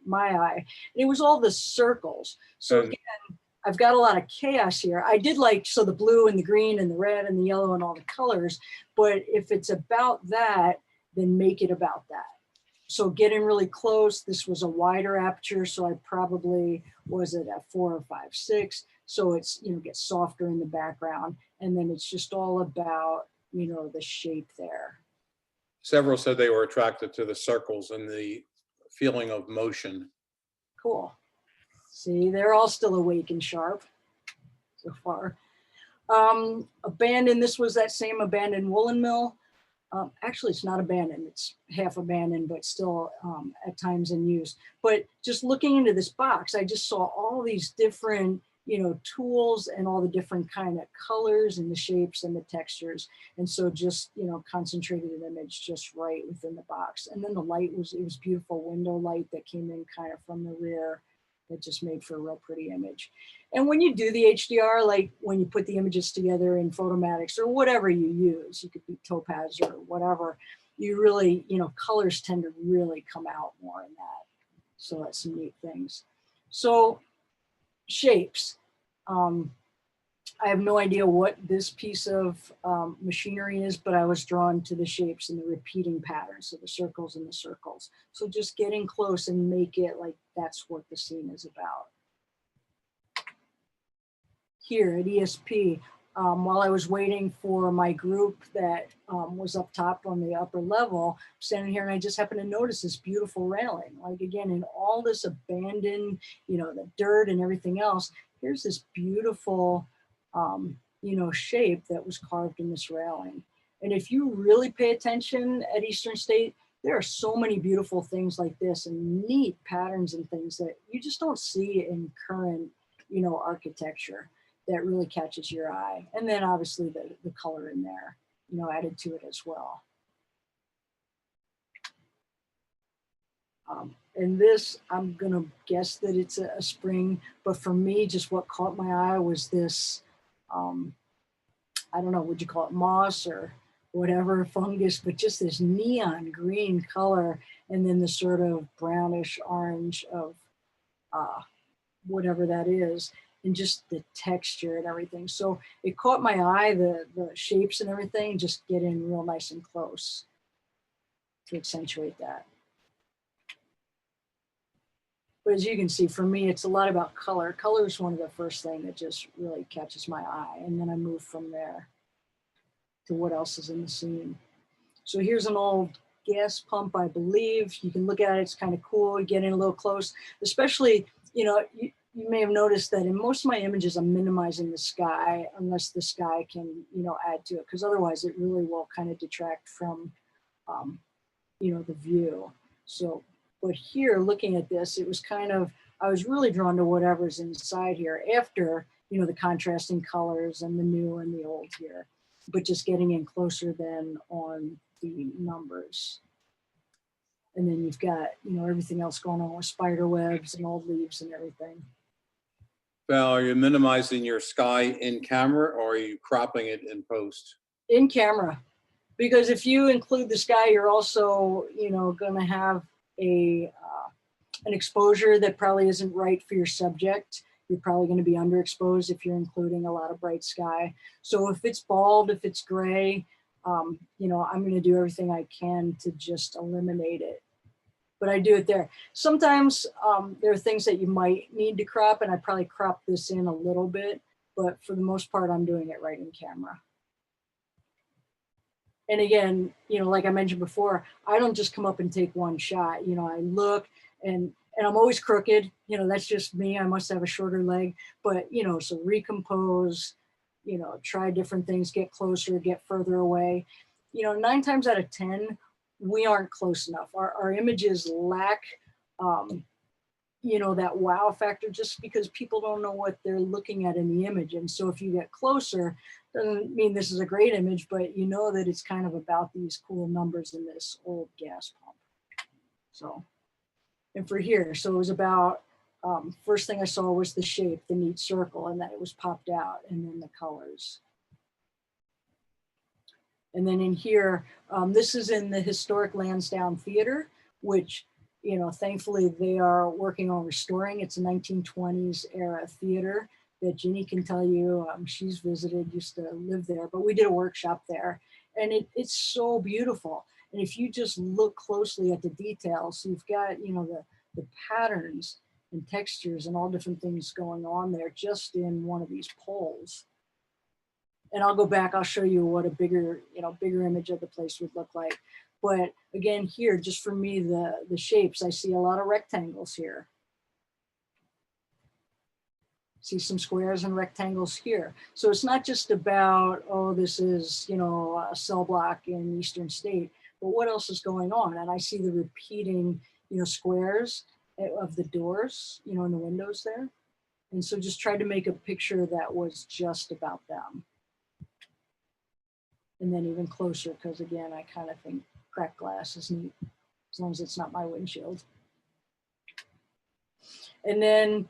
my eye. And it was all the circles. So And- again, I've got a lot of chaos here. I did like, so the blue and the green and the red and the yellow and all the colors. But if it's about that, then make it about that. So getting really close, this was a wider aperture. So I probably was at a 4 or 5, 6. So it's, you know, gets softer in the background. And then it's just all about, you know, the shape there. Several said they were attracted to the circles and the feeling of motion. Cool. See, they're all still awake and sharp so far. Abandoned, this was that same abandoned woolen mill. Actually, it's not abandoned, it's half abandoned, but still at times in use. But just looking into this box, I just saw all these different, you know, tools and all the different kind of colors and the shapes and the textures. And so just, you know, concentrated an image just right within the box. And then the light was, it was beautiful window light that came in kind of from the rear that just made for a real pretty image. And when you do the HDR, like when you put the images together in Photomatics or whatever you use, you could be Topaz or whatever, you really, you know, colors tend to really come out more in that. So that's some neat things. So shapes. I have no idea what this piece of machinery is, but I was drawn to the shapes and the repeating patterns, so the circles and the circles. So just getting close and make it like that's what the scene is about. Here at ESP, while I was waiting for my group that was up top on the upper level, I'm standing here and I just happened to notice this beautiful railing. Like again, in all this abandoned, you know, the dirt and everything else, here's this beautiful, you know, shape that was carved in this railing. And if you really pay attention at Eastern State, there are so many beautiful things like this and neat patterns and things that you just don't see in current, you know, architecture that really catches your eye. And then obviously the color in there, you know, added to it as well. And this, I'm gonna guess that it's a spring, but for me, just what caught my eye was this, I don't know, would you call it moss or whatever, fungus, but just this neon green color, and then the sort of brownish orange of whatever that is, and just the texture and everything. So it caught my eye, the shapes and everything, just get in real nice and close to accentuate that. But as you can see, for me, it's a lot about color. Color is one of the first things that just really catches my eye. And then I move from there to what else is in the scene. So here's an old gas pump, I believe. You can look at it, it's kind of cool. You get in a little close, especially, you know, you may have noticed that in most of my images, I'm minimizing the sky unless the sky can, you know, add to it, because otherwise it really will kind of detract from, you know, the view. So, but here, looking at this, it was kind of, I was really drawn to whatever's inside here after, you know, the contrasting colors and the new and the old here, but just getting in closer than on the numbers. And then you've got, you know, everything else going on with spider webs and old leaves and everything. Val, are you minimizing your sky in camera or are you cropping it in post? In camera. Because if you include the sky, you're also, you know, going to have a an exposure that probably isn't right for your subject. You're probably going to be underexposed if you're including a lot of bright sky. So if it's bald, if it's gray, you know, I'm going to do everything I can to just eliminate it. But I do it there. Sometimes there are things that you might need to crop, and I probably crop this in a little bit, but for the most part, I'm doing it right in camera. And again, you know, like I mentioned before, I don't just come up and take one shot. You know, I look and I'm always crooked. You know, that's just me. I must have a shorter leg. But, you know, so recompose, you know, try different things, get closer, get further away. You know, 9 times out of 10, we aren't close enough. Our images lack, you know, that wow factor just because people don't know what they're looking at in the image. And so if you get closer, doesn't mean this is a great image, but you know that it's kind of about these cool numbers in this old gas pump. So, and for here, so it was about, first thing I saw was the shape, the neat circle, and that it was popped out, and then the colors. And then in here, this is in the historic Lansdowne Theater, which, you know, thankfully they are working on restoring. It's a 1920s era theater that Ginny can tell you, she's visited, used to live there, but we did a workshop there, and it's so beautiful. And if you just look closely at the details, you've got, you know, the patterns and textures and all different things going on there just in one of these poles. And I'll go back, I'll show you what a bigger, you know, bigger image of the place would look like. But again, here, just for me, the shapes, I see a lot of rectangles here. See some squares and rectangles here. So it's not just about, oh, this is, you know, a cell block in Eastern State, but what else is going on? And I see the repeating, you know, squares of the doors, you know, in the windows there. And so just tried to make a picture that was just about them. And then even closer, because again, I kind of think cracked glass is neat, as long as it's not my windshield. And then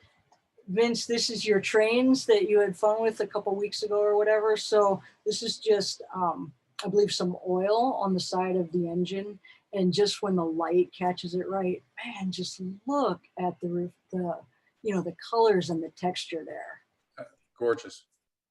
Vince, this is your trains that you had fun with a couple weeks ago or whatever. So this is just, I believe, some oil on the side of the engine. And just when the light catches it right, man, just look at the you know, the colors and the texture there. Gorgeous.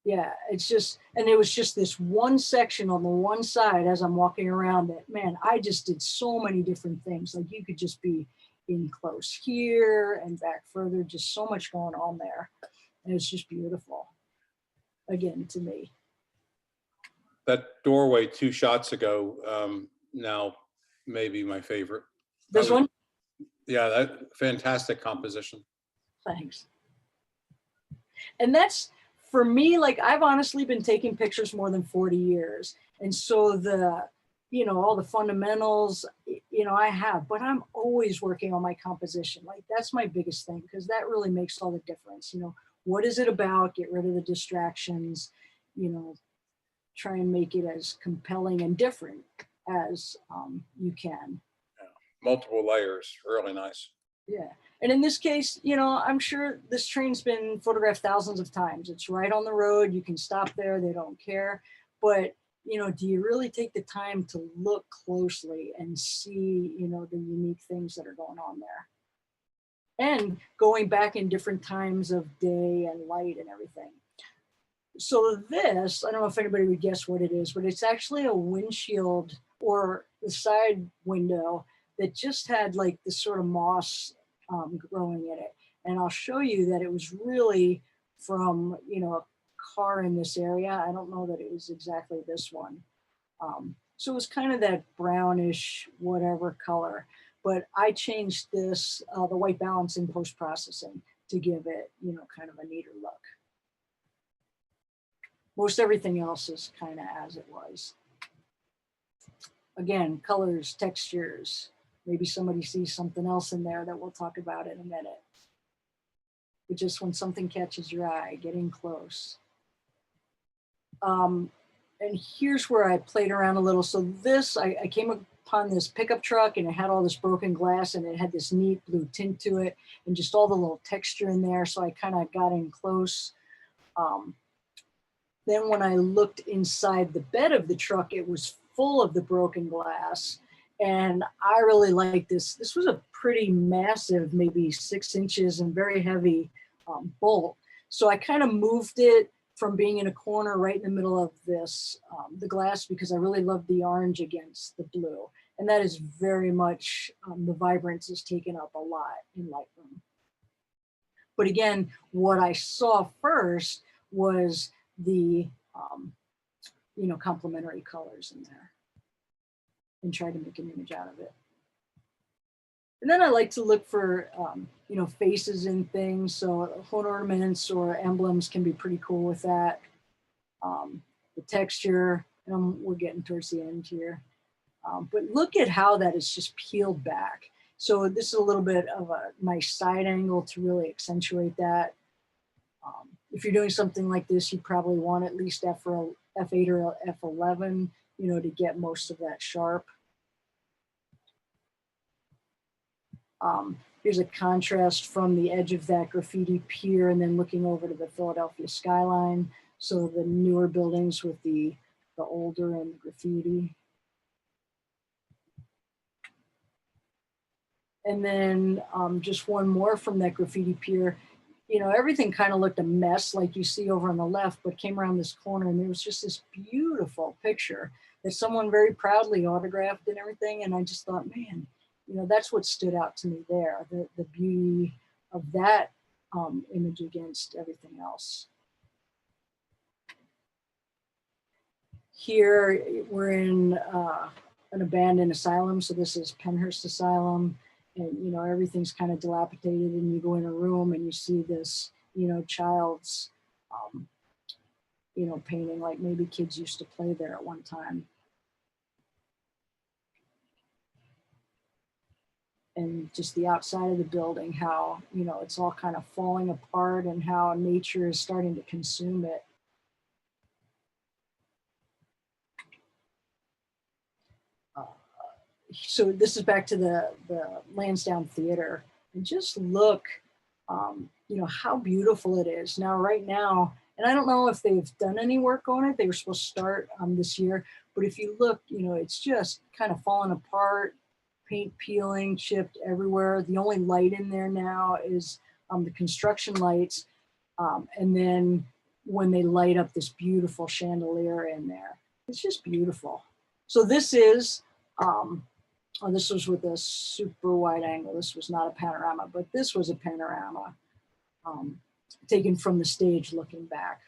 Yeah, it's just, and it was just this one section on the one side as I'm walking around that, man, I just did so many different things. Like you could just be in close here and back further, just so much going on there. And it's just beautiful, again, to me. That doorway 2 shots ago, now maybe my favorite. This one? Yeah, that fantastic composition. Thanks. And that's, for me, like I've honestly been taking pictures more than 40 years. And so the, you know, all the fundamentals, you know, I have, but I'm always working on my composition. Like that's my biggest thing, because that really makes all the difference. You know, what is it about? Get rid of the distractions, you know, try and make it as compelling and different as you can. Yeah. Multiple layers, really nice. Yeah. And in this case, you know, I'm sure this train's been photographed thousands of times. It's right on the road. You can stop there. They don't care. But, you know, do you really take the time to look closely and see, you know, the unique things that are going on there? And going back in different times of day and light and everything. So this, I don't know if anybody would guess what it is, but it's actually a windshield or the side window that just had like this sort of moss growing in it. And I'll show you that it was really from, you know, a car in this area. I don't know that it was exactly this one. So it was kind of that brownish, whatever color, but I changed this, the white balance in post-processing to give it, you know, kind of a neater look. Most everything else is kind of as it was. Again, colors, textures, maybe somebody sees something else in there that we'll talk about in a minute. But just when something catches your eye, getting close. And here's where I played around a little. So this, I came upon this pickup truck and it had all this broken glass and it had this neat blue tint to it and just all the little texture in there. So I kind of got in close. Then when I looked inside the bed of the truck, it was full of the broken glass. And I really like this. This was a pretty massive, maybe 6 inches and very heavy bolt. So I kind of moved it from being in a corner right in the middle of this, the glass, because I really love the orange against the blue. And that is very much, the vibrance is taken up a lot in Lightroom. But again, what I saw first was the, you know, complementary colors in there, and try to make an image out of it. And then I like to look for, you know, faces in things. So horn ornaments or emblems can be pretty cool with that. The texture, and we're getting towards the end here. But look at how that is just peeled back. So this is a little bit of a nice side angle to really accentuate that. If you're doing something like this, you probably want at least F8 or F11, you know, to get most of that sharp. Here's a contrast from the edge of that graffiti pier and then looking over to the Philadelphia skyline. So the newer buildings with the older and the graffiti. And then just one more from that graffiti pier. You know, everything kind of looked a mess like you see over on the left, but came around this corner and there was just this beautiful picture that someone very proudly autographed and everything. And I just thought, man, you know, that's what stood out to me there, the beauty of that image against everything else. Here we're in an abandoned asylum. So this is Penhurst Asylum. And, you know, everything's kind of dilapidated, and you go in a room and you see this, you know, child's, you know, painting, like maybe kids used to play there at one time. And just the outside of the building, how, you know, it's all kind of falling apart and how nature is starting to consume it. So this is back to the Lansdowne Theater, and just look, you know, how beautiful it is. Now, right now, and I don't know if they've done any work on it. They were supposed to start this year, but if you look, you know, it's just kind of falling apart, paint peeling, chipped everywhere. The only light in there now is the construction lights. And then when they light up this beautiful chandelier in there, it's just beautiful. So this is, oh, this was with a super wide angle. This was not a panorama, but this was a panorama taken from the stage looking back.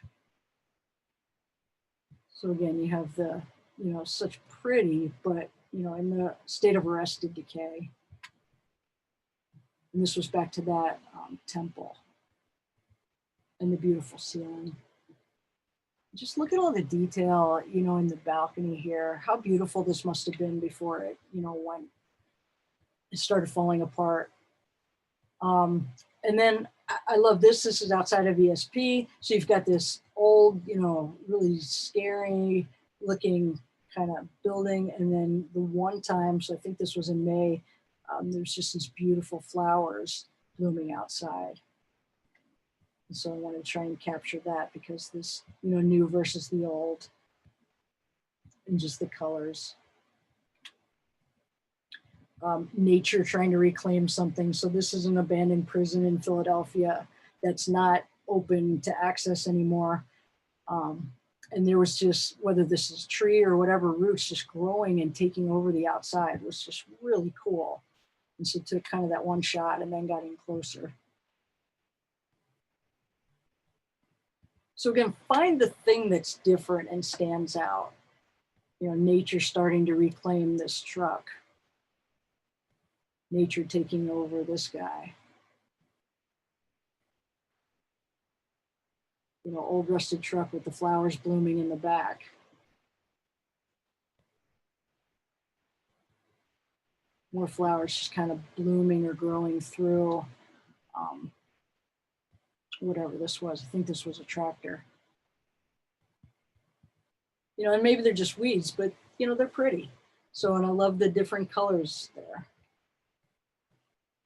So again, you have the, you know, such pretty, but, you know, in the state of arrested decay. And this was back to that temple and the beautiful ceiling. Just look at all the detail, you know, in the balcony here. How beautiful this must have been before it, you know, when it started falling apart. And then I love this. This is outside of ESP. So you've got this old, you know, really scary looking kind of building. And then the one time, so I think this was in May, there's just these beautiful flowers blooming outside. And so I want to try and capture that because this, you know, new versus the old and just the colors. Nature trying to reclaim something. So this is an abandoned prison in Philadelphia that's not open to access anymore. And there was just, whether this is tree or whatever, roots just growing and taking over the outside was just really cool. And so took kind of that one shot and then got in closer. So again, find the thing that's different and stands out. You know, nature starting to reclaim this truck. Nature taking over this guy. You know, old rusted truck with the flowers blooming in the back. More flowers just kind of blooming or growing through whatever this was. I think this was a tractor. You know, and maybe they're just weeds, but, you know, they're pretty. So, and I love the different colors there.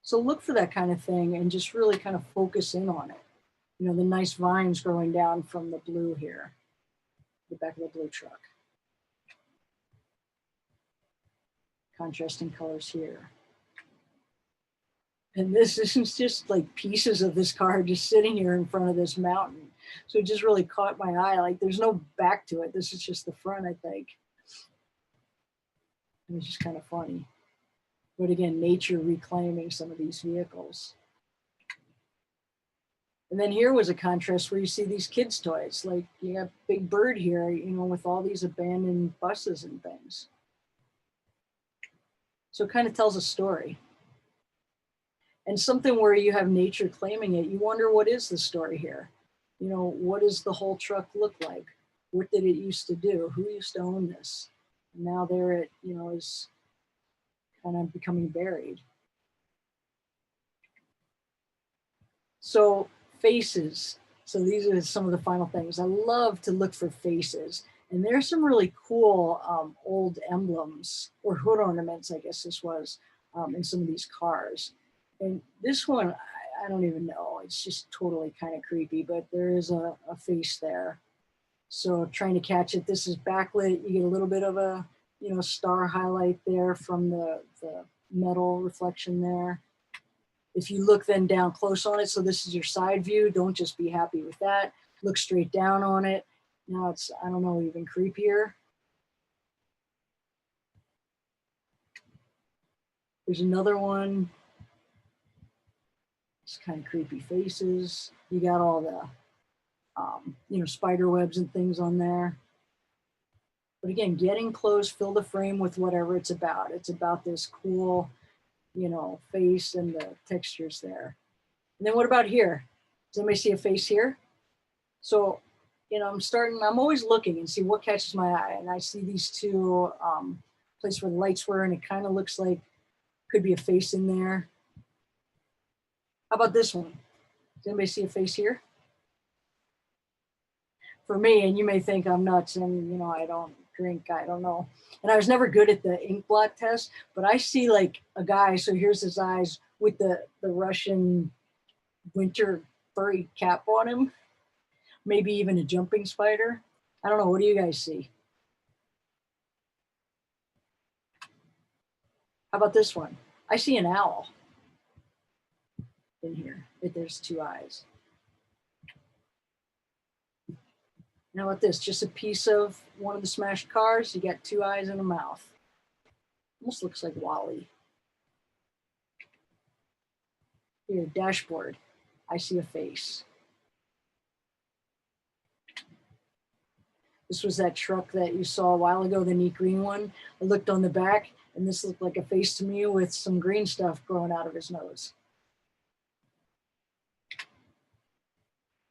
So look for that kind of thing and just really kind of focus in on it. You know, the nice vines growing down from the blue here, the back of the blue truck. Contrasting colors here. And this is just like pieces of this car just sitting here in front of this mountain. So it just really caught my eye. Like there's no back to it. This is just the front, I think. And it's just kind of funny. But again, nature reclaiming some of these vehicles. And then here was a contrast where you see these kids' toys. Like you have Big Bird here, you know, with all these abandoned buses and things. So it kind of tells a story. And something where you have nature claiming it, you wonder what is the story here? You know, what does the whole truck look like? What did it used to do? Who used to own this? And now there it, you know, is kind of becoming buried. So faces. So these are some of the final things. I love to look for faces. And there's some really cool old emblems or hood ornaments, I guess this was, in some of these cars. And this one, I don't even know. It's just totally kind of creepy, but there is a face there. So trying to catch it. This is backlit. You get a little bit of a, you know, star highlight there from the metal reflection there. If you look then down close on it, so this is your side view, don't just be happy with that. Look straight down on it. Now it's, I don't know, even creepier. There's another one. It's kind of creepy faces. You got all the, you know, spider webs and things on there. But again, getting close, fill the frame with whatever it's about. It's about this cool, you know, face and the textures there. And then what about here? Does anybody see a face here? So, you know, I'm always looking and see what catches my eye. And I see these two places where the lights were, and it kind of looks like could be a face in there. How about this one? Does anybody see a face here? For me, and you may think I'm nuts and, you know, I don't drink, I don't know. And I was never good at the ink blot test, but I see like a guy, so here's his eyes with the Russian winter furry cap on him, maybe even a jumping spider. I don't know, what do you guys see? How about this one? I see an owl in here. There's two eyes. Now with this, just a piece of one of the smashed cars, you got two eyes and a mouth. Almost looks like Wall-E. Here, dashboard, I see a face. This was that truck that you saw a while ago, the neat green one. I looked on the back and this looked like a face to me with some green stuff growing out of his nose.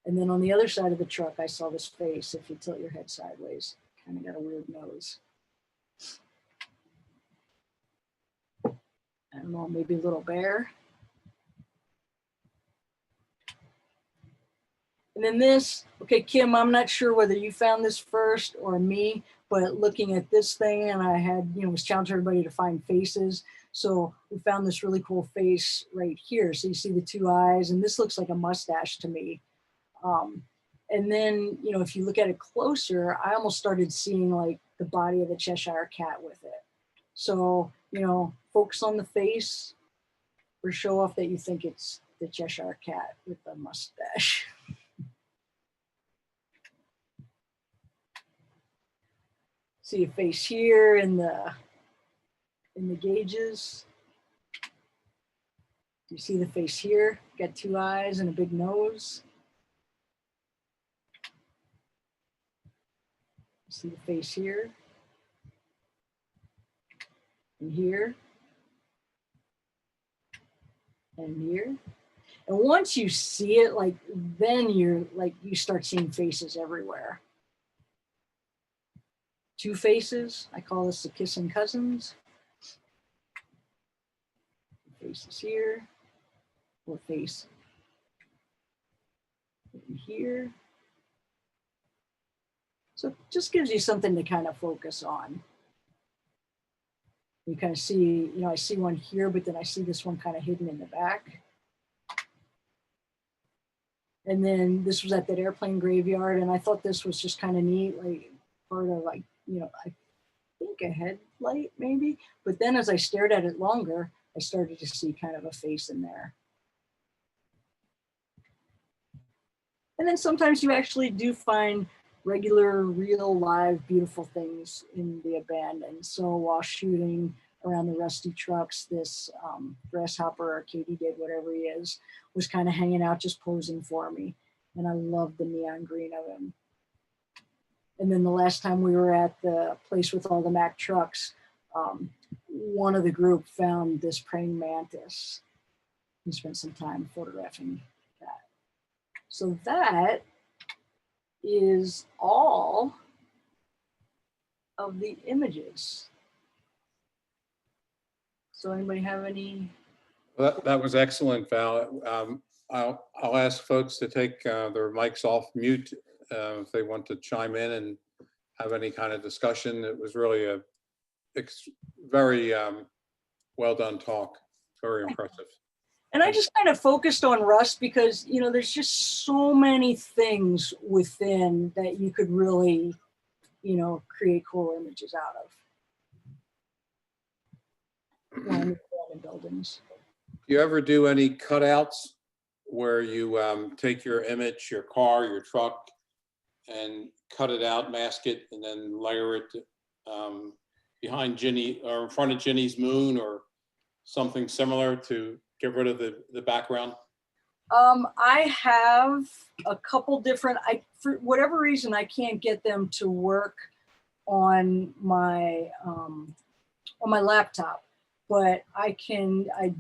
And then on the other side of the truck, I saw this face. If you tilt your head sideways, kind of got a weird nose. I don't know, maybe a little bear. And then this, okay, Kim, I'm not sure whether you found this first or me, but looking at this thing, and I had, you know, was challenging everybody to find faces. So we found this really cool face right here. So you see the two eyes, and this looks like a mustache to me. And then, you know, if you look at it closer, I almost started seeing like the body of the Cheshire Cat with it. So, you know, focus on the face or show off that you think it's the Cheshire Cat with the mustache. See a face here in the gauges. You see the face here, got two eyes and a big nose. See the face here and here and here. And once you see it, like, then you're like, you start seeing faces everywhere. Two faces, I call this the kissing cousins. Faces here, or face here. So it just gives you something to kind of focus on. You kind of see, you know, I see one here, but then I see this one kind of hidden in the back. And then this was at that airplane graveyard, and I thought this was just kind of neat, like part of, like, you know, I think like a headlight maybe. But then as I stared at it longer, I started to see kind of a face in there. And then sometimes you actually do find regular, real, live, beautiful things in the abandoned. So while shooting around the rusty trucks, this grasshopper or katydid, whatever he is, was kind of hanging out, just posing for me. And I loved the neon green of him. And then the last time we were at the place with all the Mack trucks, one of the group found this praying mantis. We spent some time photographing that. So that is all of the images. So anybody have any? Well, that was excellent, Val. I'll ask folks to take their mics off mute if they want to chime in and have any kind of discussion. It was really a very well done talk. Very impressive. And I just kind of focused on rust because, you know, there's just so many things within that you could really, you know, create cool images out of. When in buildings. Do you ever do any cutouts where you take your image, your car, your truck, and cut it out, mask it, and then layer it behind Ginny or in front of Ginny's moon or something similar to get rid of the background? I have a couple different, for whatever reason, I can't get them to work on my laptop, but I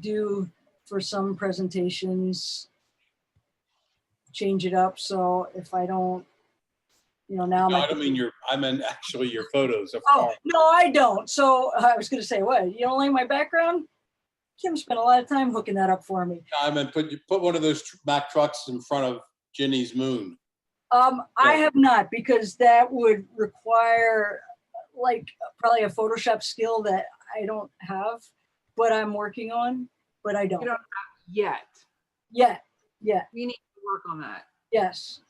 do for some presentations, change it up. So if I don't, you know, now. No, I don't mean I meant actually your photos of Oh, cars. no, I don't. So I was going to say, what, you don't like my background? Kim spent a lot of time hooking that up for me. I meant put one of those Mack trucks in front of Ginny's moon. I have not, because that would require like probably a Photoshop skill that I don't have, but I'm working on, but I don't. You don't have yet. Yeah. We need to work on that. Yes.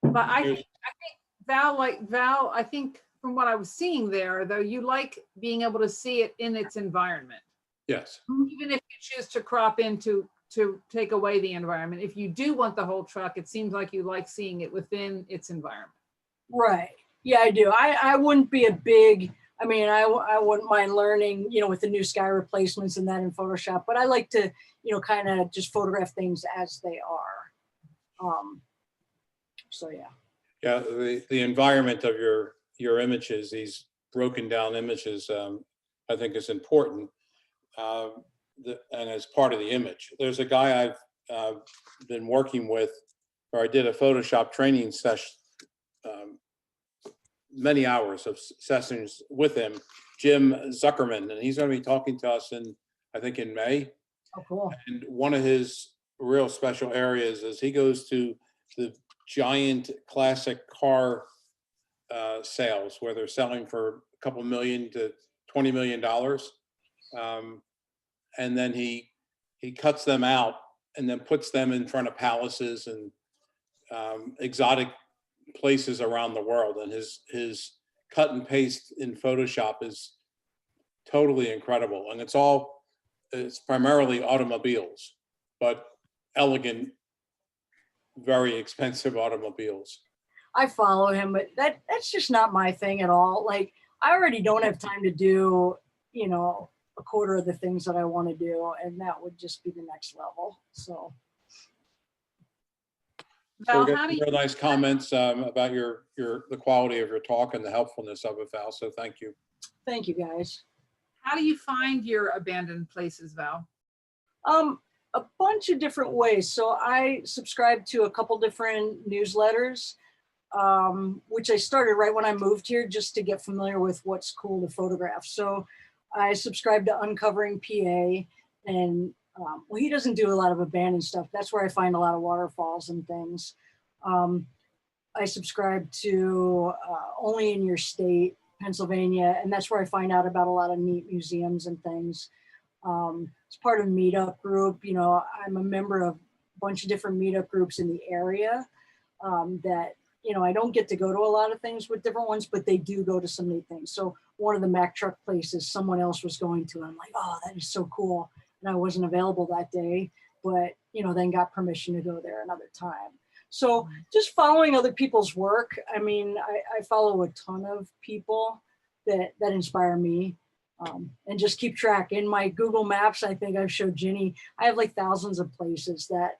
But I think Val, I think from what I was seeing there, though, you like being able to see it in its environment. Yes. Even if you choose to crop in to take away the environment. If you do want the whole truck, it seems like you like seeing it within its environment. Right. Yeah, I do. I wouldn't be a big, I mean, I wouldn't mind learning, you know, with the new sky replacements and that in Photoshop, but I like to, you know, kind of just photograph things as they are. So yeah. Yeah, the environment of your images, these broken down images, I think is important. And as part of the image, there's a guy I've been working with, or I did a Photoshop training session, many hours of sessions with him, Jim Zuckerman, and he's going to be talking to us I think in May. Oh, cool. And one of his real special areas is he goes to the giant classic car sales where they're selling for a couple million to $20 million. And then he cuts them out and then puts them in front of palaces and exotic places around the world. And his cut and paste in Photoshop is totally incredible. And it's primarily automobiles, but elegant, very expensive automobiles. I follow him, but that's just not my thing at all. Like, I already don't have time to do, you know, a quarter of the things that I want to do, and that would just be the next level. So So we got some real nice comments about the quality of your talk and the helpfulness of it, Val. So thank you. thank you, guys. How do you find your abandoned places, Val? A bunch of different ways. So I subscribe to a couple different newsletters, which I started right when I moved here just to get familiar with what's cool to photograph. So I subscribe to Uncovering PA, and well, he doesn't do a lot of abandoned stuff. That's where I find a lot of waterfalls and things. I subscribe to Only in Your State, Pennsylvania, and that's where I find out about a lot of neat museums and things. It's part of a meetup group. You know, I'm a member of a bunch of different meetup groups in the area that, you know, I don't get to go to a lot of things with different ones, but they do go to some neat things. So one of the Mack truck places someone else was going to. I'm like, oh, that is so cool. And I wasn't available that day, but then got permission to go there another time. So just following other people's work. I mean, I follow a ton of people that inspire me, and just keep track. In my Google Maps, I think I've showed Ginny, I have like thousands of places that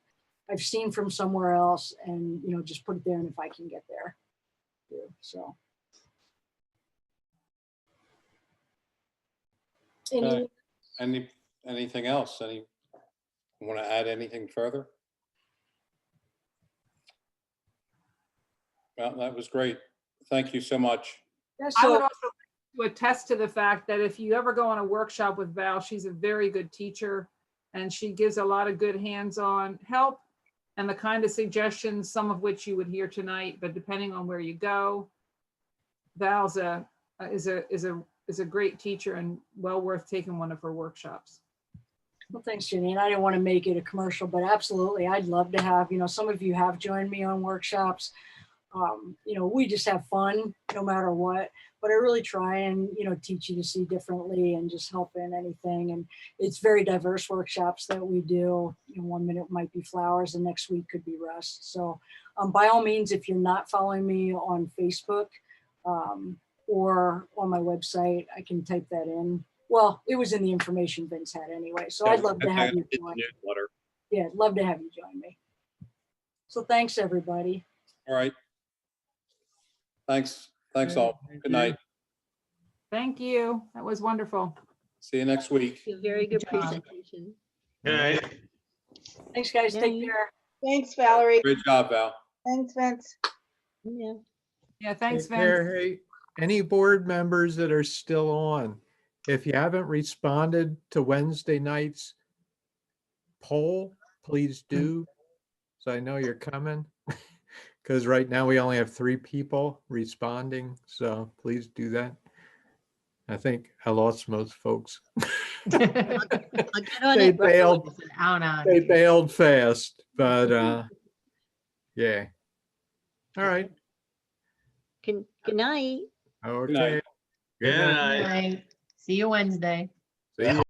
I've seen from somewhere else, and just put it there, and if I can get there. So. Anything else? Want to add anything further? Well, that was great. Thank you so much. Yeah, I would so also like to attest to the fact that if you ever go on a workshop with Val, she's a very good teacher, and she gives a lot of good hands-on help and the kind of suggestions, some of which you would hear tonight, but depending on where you go, Val's is a great teacher and well worth taking one of her workshops. well, thanks, Ginny. And I didn't want to make it a commercial, but absolutely, I'd love to have, some of you have joined me on workshops. We just have fun no matter what, but I really try and, teach you to see differently and just help in anything. And it's very diverse workshops that we do. 1 minute might be flowers, the next week could be rust. So by all means, if you're not following me on Facebook or on my website, I can type that in. Well, it was in the information Vince had anyway. So I'd love to have you join. Yeah, I'd love to have you join me. So thanks, everybody. All right. Thanks all. Good night. Thank you. That was wonderful. See you next week. Very good Good job. presentation. All right. Thanks, guys. Take Yeah. care. Thanks, Valerie. Great job, Val. Thanks, Vince. Yeah. Yeah, thanks, Take care. Vince. Hey, any board members that are still on, if you haven't responded to Wednesday night's poll, please do. So I know you're coming. Because right now we only have 3 people responding. So please do that. I think I lost most folks. I'll get on They it right bailed. away from now on. They bailed fast, but yeah. All right. Good night. Okay. night. Good Good night. night. See you Wednesday. See you.